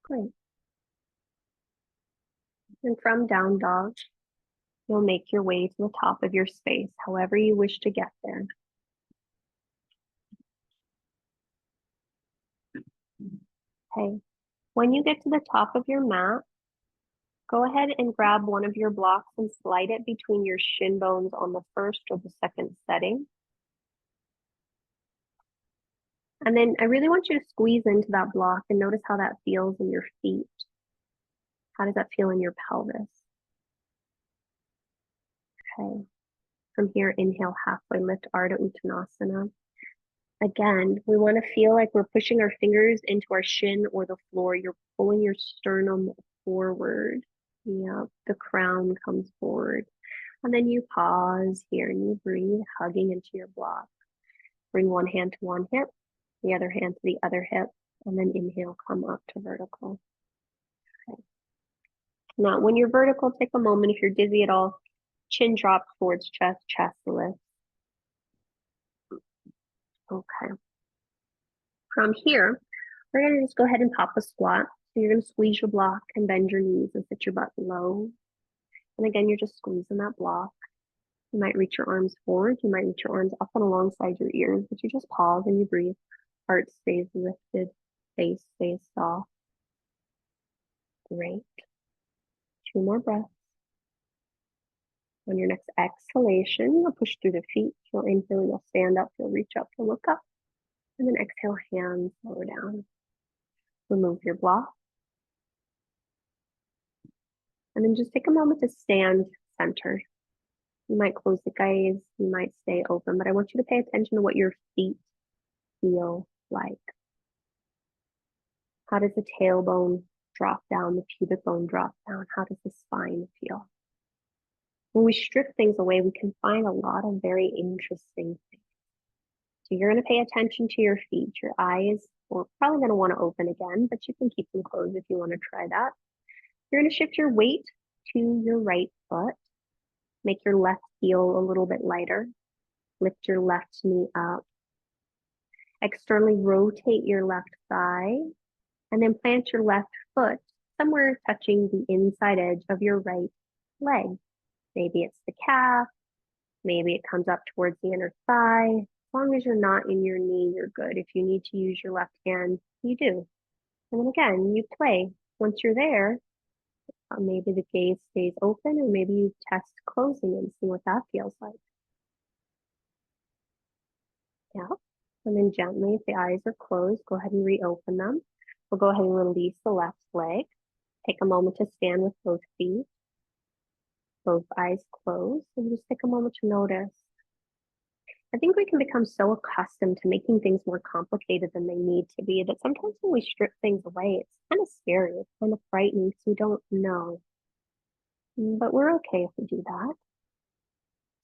Speaker 1: Great. And from down dog, you'll make your way to the top of your space, however you wish to get there. Okay. When you get to the top of your mat, go ahead and grab one of your blocks and slide it between your shin bones on the first or the second setting. And then I really want you to squeeze into that block and notice how that feels in your feet. How does that feel in your pelvis? Okay. From here, inhale, halfway lift, Ardha Uttanasana. Again, we want to feel like we're pushing our fingers into our shin or the floor. You're pulling your sternum forward. Yeah, the crown comes forward. And then you pause here and you breathe, hugging into your block. Bring one hand to one hip, the other hand to the other hip, and then inhale, come up to vertical. Okay. Now, when you're vertical, take a moment. If you're dizzy at all, chin drop towards chest, chest lift. Okay. From here, we're going to just go ahead and pop a squat. So you're going to squeeze your block and bend your knees and sit your butt low. And again, you're just squeezing that block. You might reach your arms forward. You might reach your arms up and alongside your ears, but you just pause and you breathe. Heart stays lifted, face stays soft. Great. 2 more breaths. On your next exhalation, you'll push through the feet. You'll inhale, you'll stand up, you'll reach up, you'll look up. And then exhale, hands lower down. Remove your block. And then just take a moment to stand centered. You might close the gaze, you might stay open, but I want you to pay attention to what your feet feel like. How does the tailbone drop down, the pubic bone drop down? How does the spine feel? When we strip things away, we can find a lot of very interesting things. So you're going to pay attention to your feet. Your eyes are probably going to want to open again, but you can keep them closed if you want to try that. You're going to shift your weight to your right foot. Make your left heel a little bit lighter. Lift your left knee up. Externally rotate your left thigh. And then plant your left foot somewhere touching the inside edge of your right leg. Maybe it's the calf. Maybe it comes up towards the inner thigh. As long as you're not in your knee, you're good. If you need to use your left hand, you do. And then again, you play. Once you're there, maybe the gaze stays open, or maybe you test closing and see what that feels like. Yeah. And then gently, if the eyes are closed, go ahead and reopen them. We'll go ahead and release the left leg. Take a moment to stand with both feet, both eyes closed, and just take a moment to notice. I think we can become so accustomed to making things more complicated than they need to be that sometimes when we strip things away, it's kind of scary, it's kind of frightening because we don't know. But we're okay if we do that.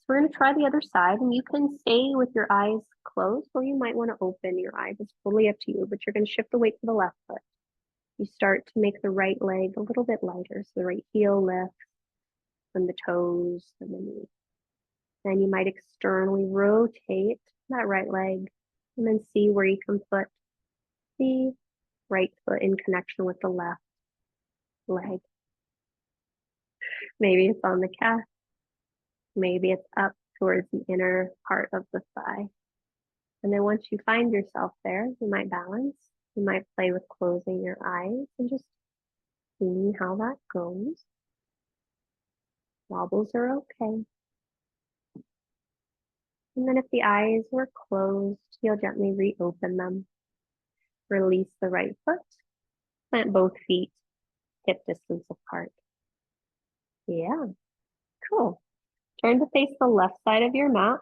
Speaker 1: So we're going to try the other side, and you can stay with your eyes closed, or you might want to open your eyes. It's totally up to you, but you're going to shift the weight to the left foot. You start to make the right leg a little bit lighter. So the right heel lifts from the toes and the knee. Then you might externally rotate that right leg and then see where you can put the right foot in connection with the left leg. Maybe it's on the calf. Maybe it's up towards the inner part of the thigh. And then once you find yourself there, you might balance. You might play with closing your eyes and just seeing how that goes. Wobbles are okay. And then if the eyes were closed, you'll gently reopen them. Release the right foot. Plant both feet hip distance apart. Yeah, cool. Turn to face the left side of your mat.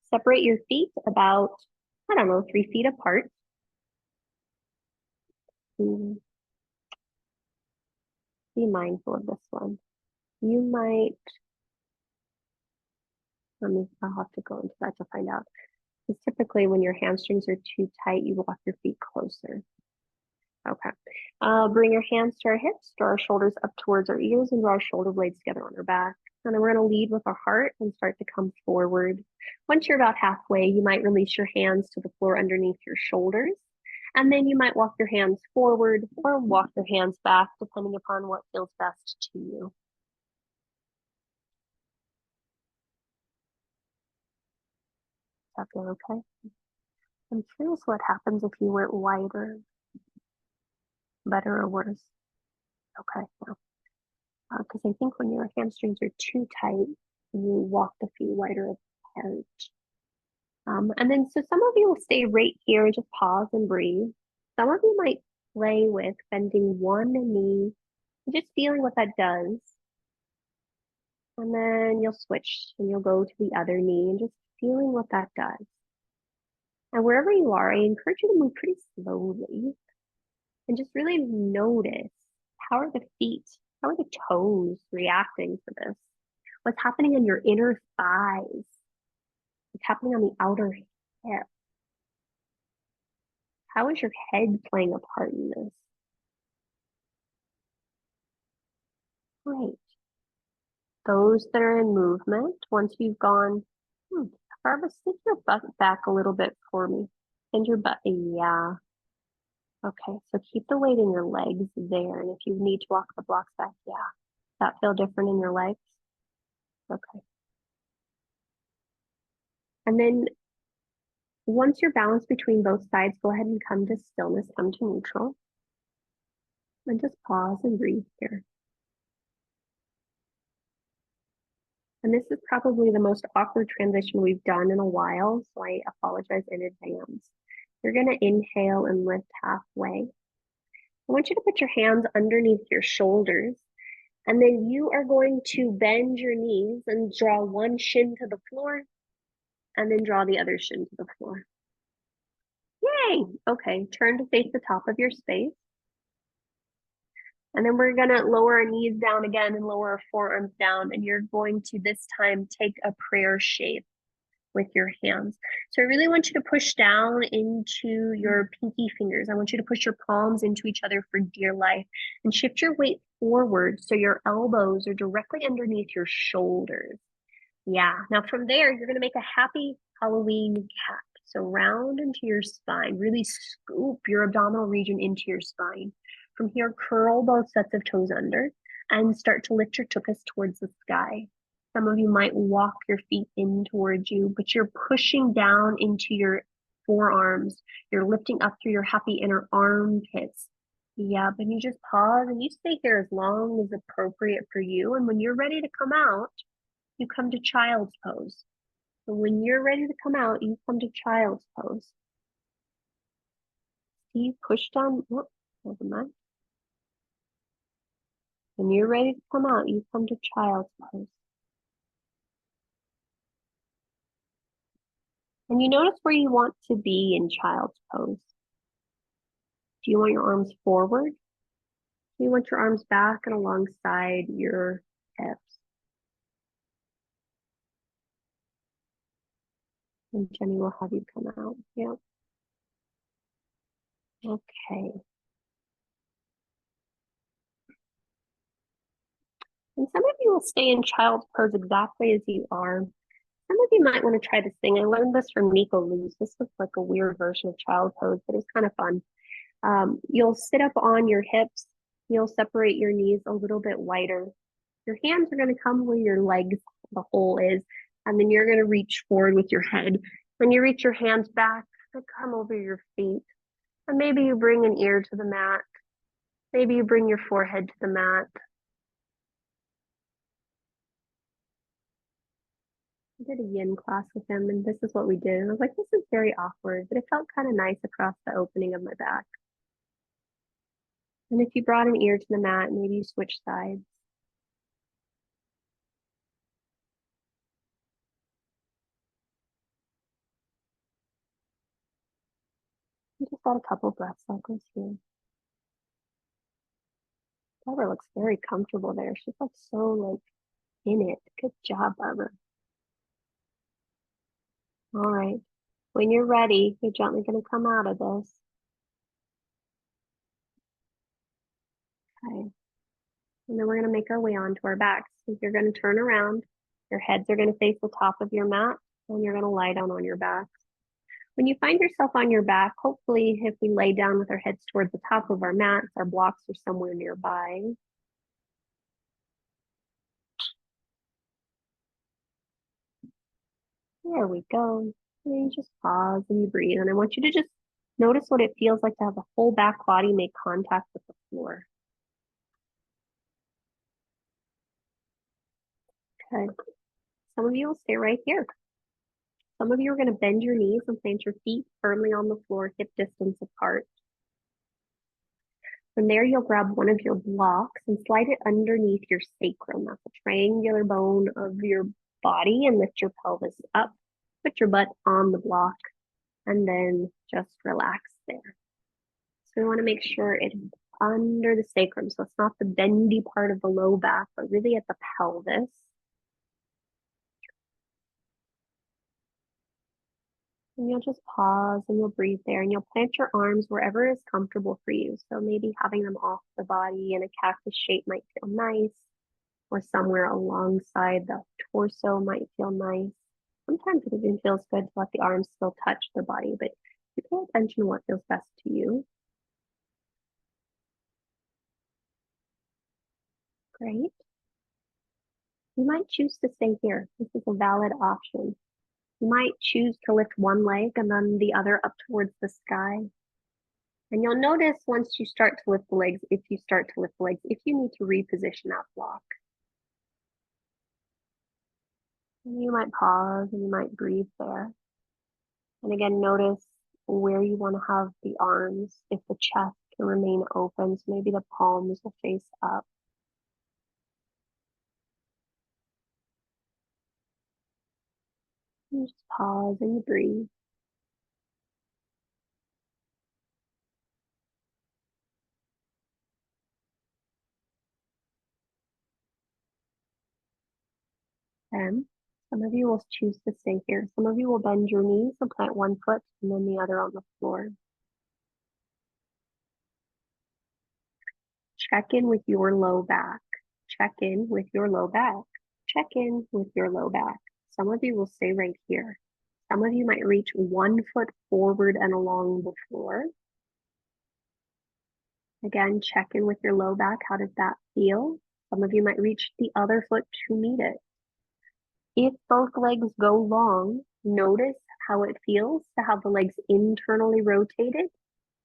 Speaker 1: Separate your feet about, 3 feet apart. Be mindful of this one. You might, I'll have to go into that to find out. Because typically when your hamstrings are too tight, you walk your feet closer. Okay. Bring your hands to our hips, draw our shoulders up towards our ears, and draw our shoulder blades together on our back. And then we're going to lead with our heart and start to come forward. Once you're about halfway, you might release your hands to the floor underneath your shoulders. And then you might walk your hands forward or walk your hands back, depending upon what feels best to you. Does that feel okay? I'm curious what happens if you went wider, better or worse. Okay, yeah. Because I think when your hamstrings are too tight, you walk the feet wider apart. And then, so some of you will stay right here and just pause and breathe. Some of you might play with bending one knee, just feeling what that does. And then you'll switch and you'll go to the other knee and just feeling what that does. And wherever you are, I encourage you to move pretty slowly and just really notice, how are the feet, how are the toes reacting to this? What's happening in your inner thighs? What's happening on the outer hip? How is your head playing a part in this? Great. Those that are in movement, once you've gone, Barbara, stick your butt back a little bit for me. Send your butt, yeah. Okay, so keep the weight in your legs there. And if you need to walk the blocks back, yeah. That feel different in your legs? Okay. And then once you're balanced between both sides, go ahead and come to stillness, come to neutral. And just pause and breathe here. And this is probably the most awkward transition we've done in a while, so I apologize in advance. You're going to inhale and lift halfway. I want you to put your hands underneath your shoulders, and then you are going to bend your knees and draw one shin to the floor, and then draw the other shin to the floor. Yay! Okay, turn to face the top of your space. And then we're gonna lower our knees down again and lower our forearms down. And you're going to this time take a prayer shape with your hands. So I really want you to push down into your pinky fingers. I want you to push your palms into each other for dear life and shift your weight forward so your elbows are directly underneath your shoulders. Yeah, now from there, you're gonna make a happy Halloween cat. So round into your spine, really scoop your abdominal region into your spine. From here, curl both sets of toes under and start to lift your tuchus towards the sky. Some of you might walk your feet in towards you, but you're pushing down into your forearms. You're lifting up through your happy inner armpits. Yeah, but you just pause and you stay here as long as appropriate for you. And when you're ready to come out, you come to child's pose. So when you're ready to come out, you come to child's pose. See, push down, whoop, never mind. When you're ready to come out, you come to child's pose. And you notice where you want to be in child's pose. Do you want your arms forward? Do you want your arms back and alongside your hips? And Jenny will have you come out. Yep. Okay. And some of you will stay in child's pose exactly as you are. Some of you might want to try this thing. I learned this from Nico Luz. This was like a weird version of child pose, but it's kind of fun. You'll sit up on your hips. You'll separate your knees a little bit wider. Your hands are going to come where your legs, the hole is, and then you're going to reach forward with your head. When you reach your hands back, they come over your feet. And maybe you bring an ear to the mat. Maybe you bring your forehead to the mat. I did a yin class with him, and this is what we did. And I was like, this is very awkward, but it felt kind of nice across the opening of my back. And if you brought an ear to the mat, maybe you switch sides. You just got a couple breath cycles here. Barbara looks very comfortable there. She's like so like in it. Good job, Barbara. All right. When you're ready, you're gently going to come out of this. Okay. And then we're going to make our way onto our backs. So you're going to turn around. Your heads are going to face the top of your mat, and you're going to lie down on your back. When you find yourself on your back, hopefully if we lay down with our heads towards the top of our mats, our blocks are somewhere nearby. There we go. And you just pause and you breathe. And I want you to just notice what it feels like to have the whole back body make contact with the floor. Okay. Some of you will stay right here. Some of you are going to bend your knees and plant your feet firmly on the floor, hip distance apart. From there, you'll grab one of your blocks and slide it underneath your sacrum. That's a triangular bone of your body, and lift your pelvis up. Put your butt on the block and then just relax there. So we want to make sure it's under the sacrum. So it's not the bendy part of the low back, but really at the pelvis. And you'll just pause and you'll breathe there, and you'll plant your arms wherever is comfortable for you. So maybe having them off the body in a cactus shape might feel nice, or somewhere alongside the torso might feel nice. Sometimes it even feels good to let the arms still touch the body, but you pay attention to what feels best to you. Great. You might choose to stay here. This is a valid option. You might choose to lift one leg and then the other up towards the sky. And you'll notice once you start to lift the legs, if you need to reposition that block. And you might pause and you might breathe there. And again, notice where you want to have the arms, if the chest can remain open, so maybe the palms will face up. You just pause and you breathe. And some of you will choose to stay here. Some of you will bend your knees and plant one foot and then the other on the floor. Check in with your low back. Check in with your low back. Check in with your low back. Some of you will stay right here. Some of you might reach one foot forward and along the floor. Again, check in with your low back. How does that feel? Some of you might reach the other foot to meet it. If both legs go long, notice how it feels to have the legs internally rotated,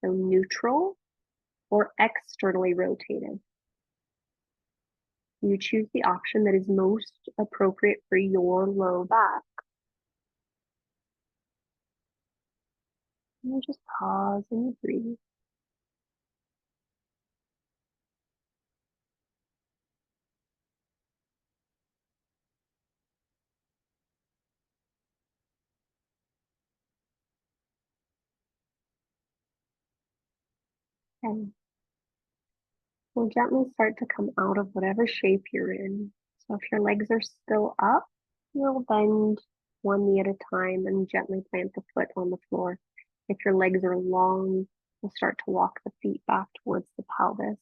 Speaker 1: so neutral, or externally rotated. You choose the option that is most appropriate for your low back. And you just pause and you breathe. And we'll gently start to come out of whatever shape you're in. So if your legs are still up, you'll bend one knee at a time, and gently plant the foot on the floor. If your legs are long, we'll start to walk the feet back towards the pelvis.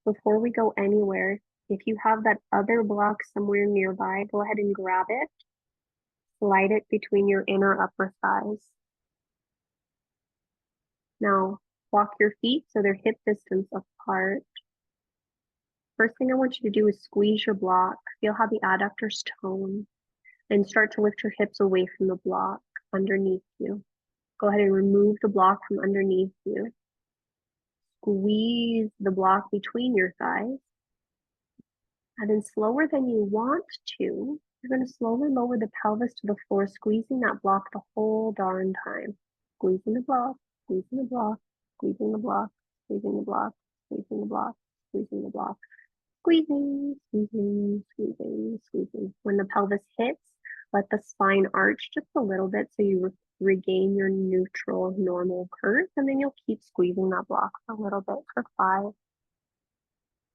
Speaker 1: Before we go anywhere, if you have that other block somewhere nearby, go ahead and grab it, slide it between your inner upper thighs. Now, walk your feet so they're hip distance apart. First thing I want you to do is squeeze your block. Feel how the adductors tone and start to lift your hips away from the block underneath you. Go ahead and remove the block from underneath you. Squeeze the block between your thighs. And then slower than you want to, you're going to slowly lower the pelvis to the floor, squeezing that block the whole darn time. Squeezing the block, squeezing the block, squeezing the block, squeezing the block, squeezing the block, squeezing the block. Squeezing, squeezing, squeezing, squeezing. When the pelvis hits, let the spine arch just a little bit so you regain your neutral, normal curve, and then you'll keep squeezing that block for a little bit for 5,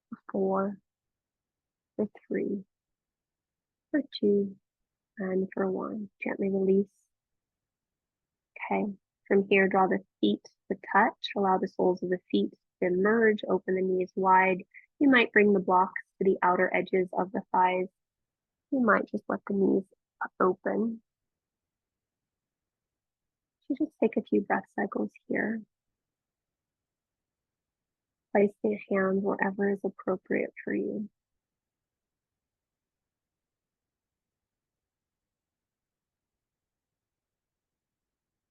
Speaker 1: for 4, for 3, for 2, and for 1. Gently release. Okay, from here, draw the feet to touch. Allow the soles of the feet to merge. Open the knees wide. You might bring the blocks to the outer edges of the thighs. You might just let the knees open. So just take a few breath cycles here. Place the hands wherever is appropriate for you.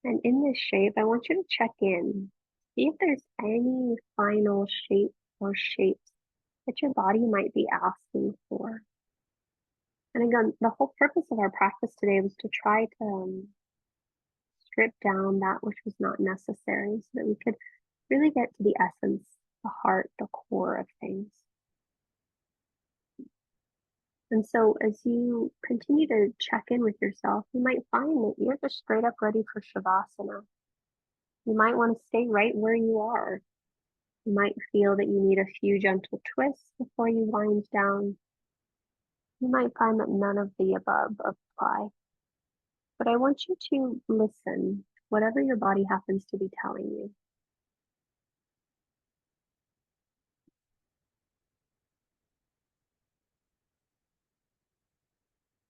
Speaker 1: And in this shape, I want you to check in. See if there's any final shape or shapes that your body might be asking for. And again, the whole purpose of our practice today was to try to strip down that which was not necessary so that we could really get to the essence, the heart, the core of things. And so as you continue to check in with yourself, you might find that you're just straight up ready for Shavasana. You might want to stay right where you are. You might feel that you need a few gentle twists before you wind down. You might find that none of the above apply. But I want you to listen, whatever your body happens to be telling you.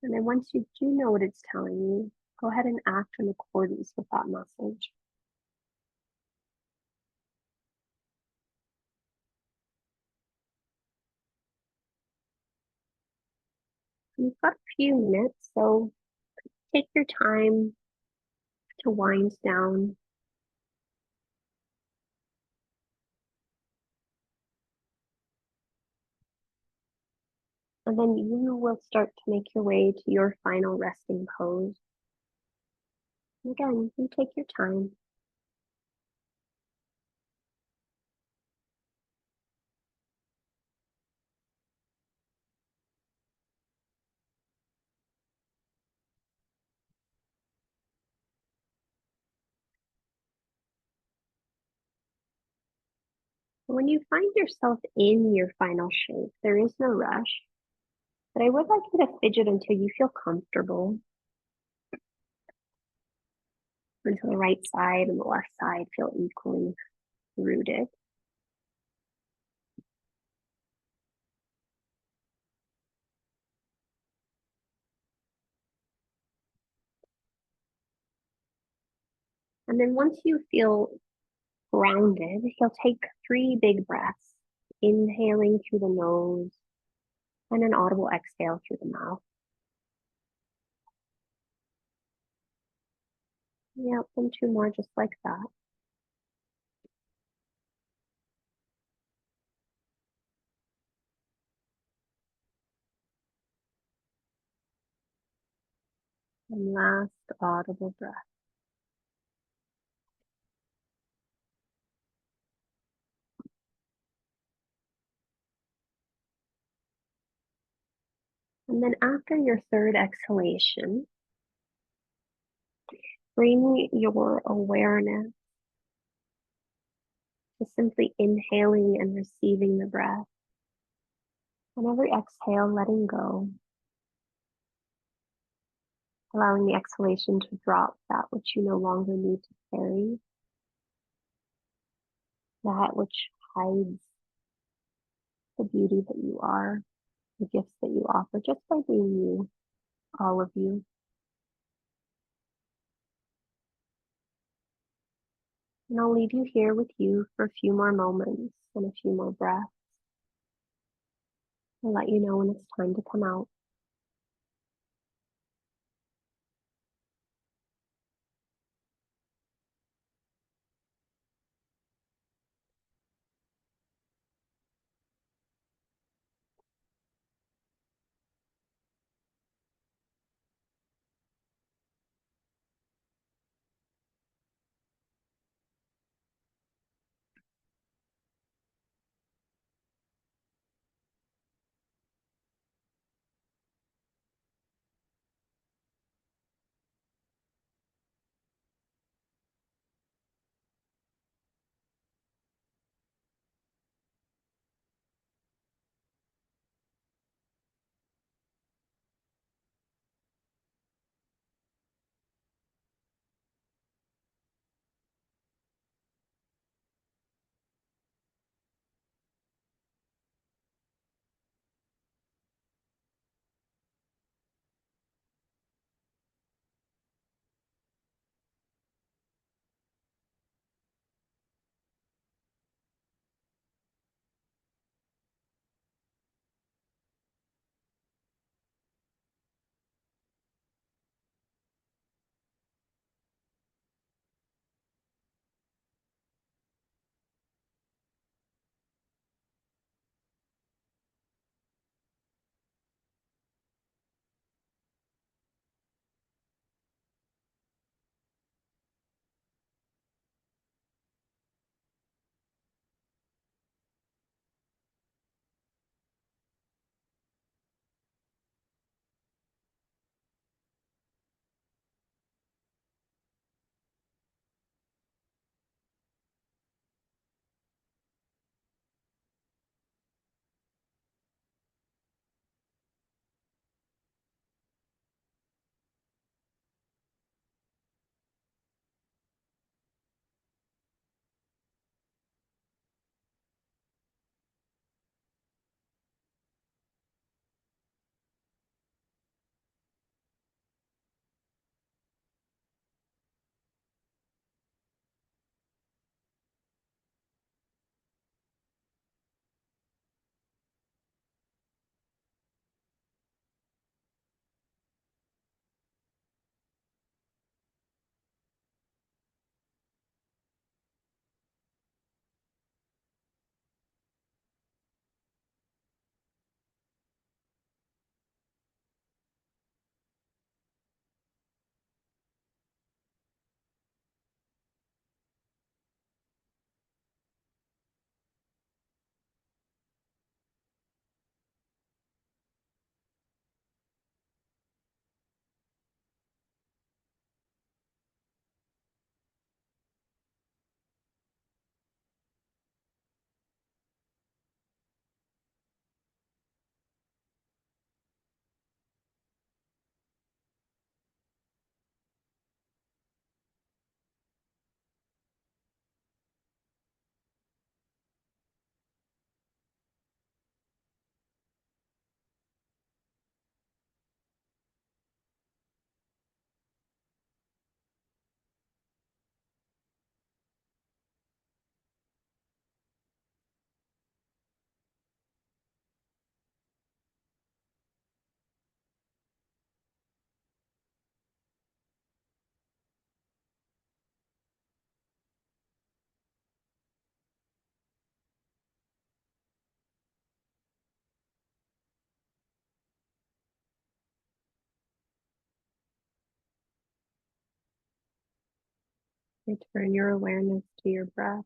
Speaker 1: And then once you do know what it's telling you, go ahead and act in accordance with that message. You've got a few minutes, so take your time to wind down. And then you will start to make your way to your final resting pose. And again, you take your time. When you find yourself in your final shape, there is no rush, but I would like you to fidget until you feel comfortable. Until the right side and the left side feel equally rooted. And then once you feel grounded, you'll take 3 big breaths, inhaling through the nose and an audible exhale through the mouth. Yep, and 2 more just like that. And last audible breath. And then after your 3rd exhalation, bring your awareness to simply inhaling and receiving the breath. On every exhale, letting go. allowing the exhalation to drop that which you no longer need to carry, that which hides the beauty that you are, the gifts that you offer just by being you, all of you. And I'll leave you here with you for a few more moments and a few more breaths. I'll let you know when it's time to come out. Return your awareness to your breath.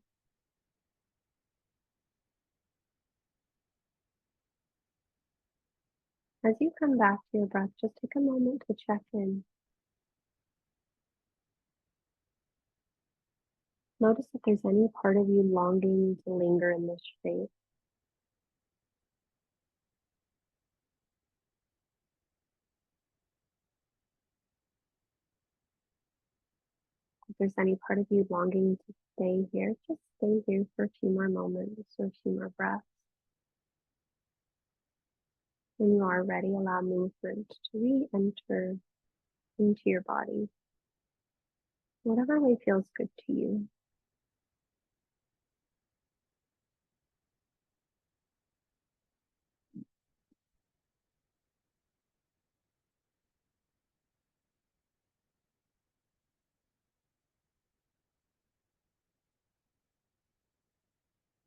Speaker 1: As you come back to your breath, just take a moment to check in. Notice if there's any part of you longing to linger in this state. there's any part of you longing to stay here, just stay here for a few more moments or a few more breaths. When you are ready, allow movement to re-enter into your body, whatever way feels good to you.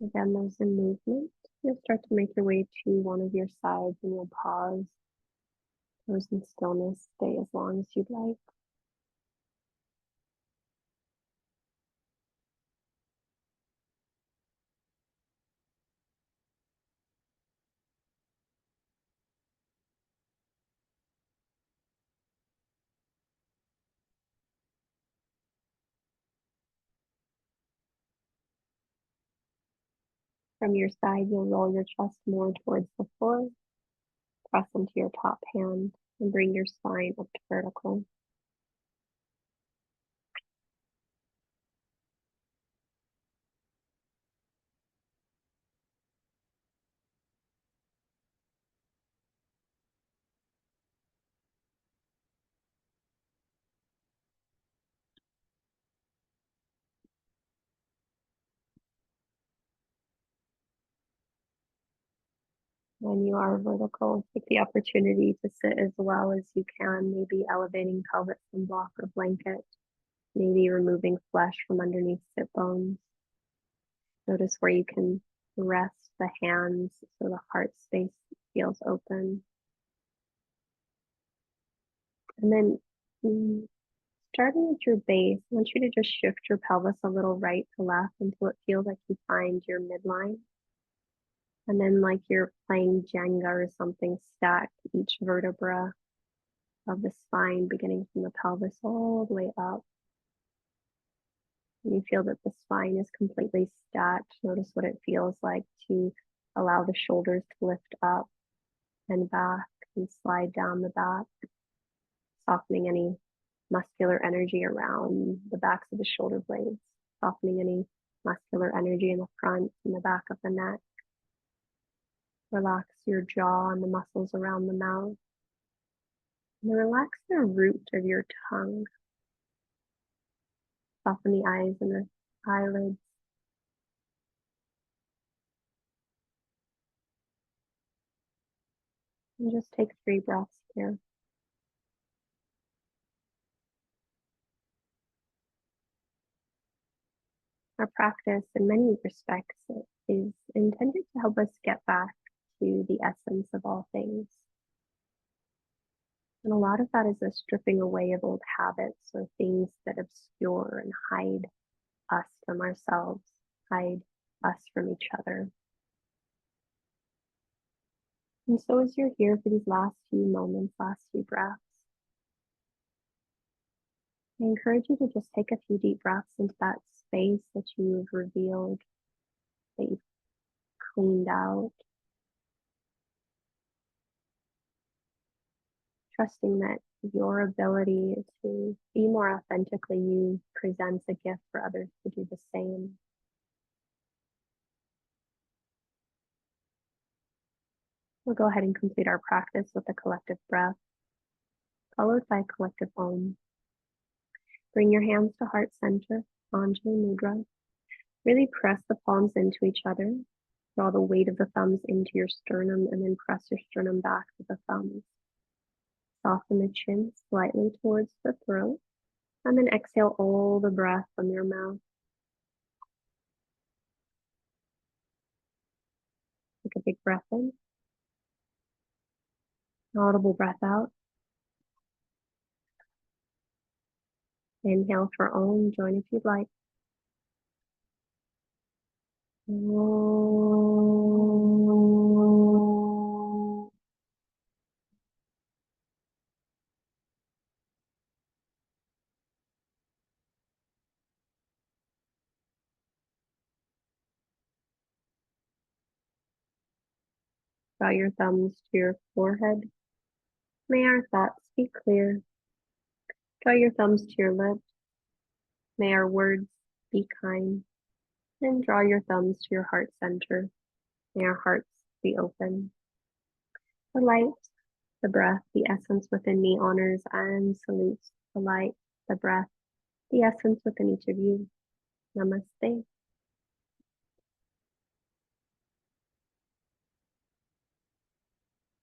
Speaker 1: Again, there's a movement. You'll start to make your way to one of your sides and you'll pause. Pose in stillness, stay as long as you'd like. From your side, you'll roll your chest more towards the floor, press into your top hand, and bring your spine up to vertical. When you are vertical, take the opportunity to sit as well as you can, maybe elevating pelvis and block or blanket, maybe removing flesh from underneath sit bones. Notice where you can rest the hands so the heart space feels open. And then starting at your base, I want you to just shift your pelvis a little right to left until it feels like you find your midline. And then like you're playing Jenga or something, stack each vertebra of the spine, beginning from the pelvis all the way up. And you feel that the spine is completely stacked. Notice what it feels like to allow the shoulders to lift up and back and slide down the back, softening any muscular energy around the backs of the shoulder blades, softening any muscular energy in the front and the back of the neck. Relax your jaw and the muscles around the mouth. And relax the root of your tongue. Soften the eyes and the eyelids. And just take 3 breaths here. Our practice, in many respects, is intended to help us get back to the essence of all things. And a lot of that is a stripping away of old habits or things that obscure and hide us from ourselves, hide us from each other. And so as you're here for these last few moments, last few breaths, I encourage you to just take a few deep breaths into that space that you've revealed, that you've cleaned out. Trusting that your ability to be more authentically you presents a gift for others to do the same. We'll go ahead and complete our practice with a collective breath, followed by a collective Om. Bring your hands to heart center, Anjali Mudra. Really press the palms into each other. Draw the weight of the thumbs into your sternum and then press your sternum back to the thumbs. Soften the chin slightly towards the throat, and then exhale all the breath from your mouth. Take a big breath in. Audible breath out. Inhale for Om. Join if you'd like. Om. Draw your thumbs to your forehead. May our thoughts be clear. Draw your thumbs to your lips. May our words be kind. And draw your thumbs to your heart center. May our hearts be open. The light, the breath, the essence within me honors and salutes the light, the breath, the essence within each of you. Namaste.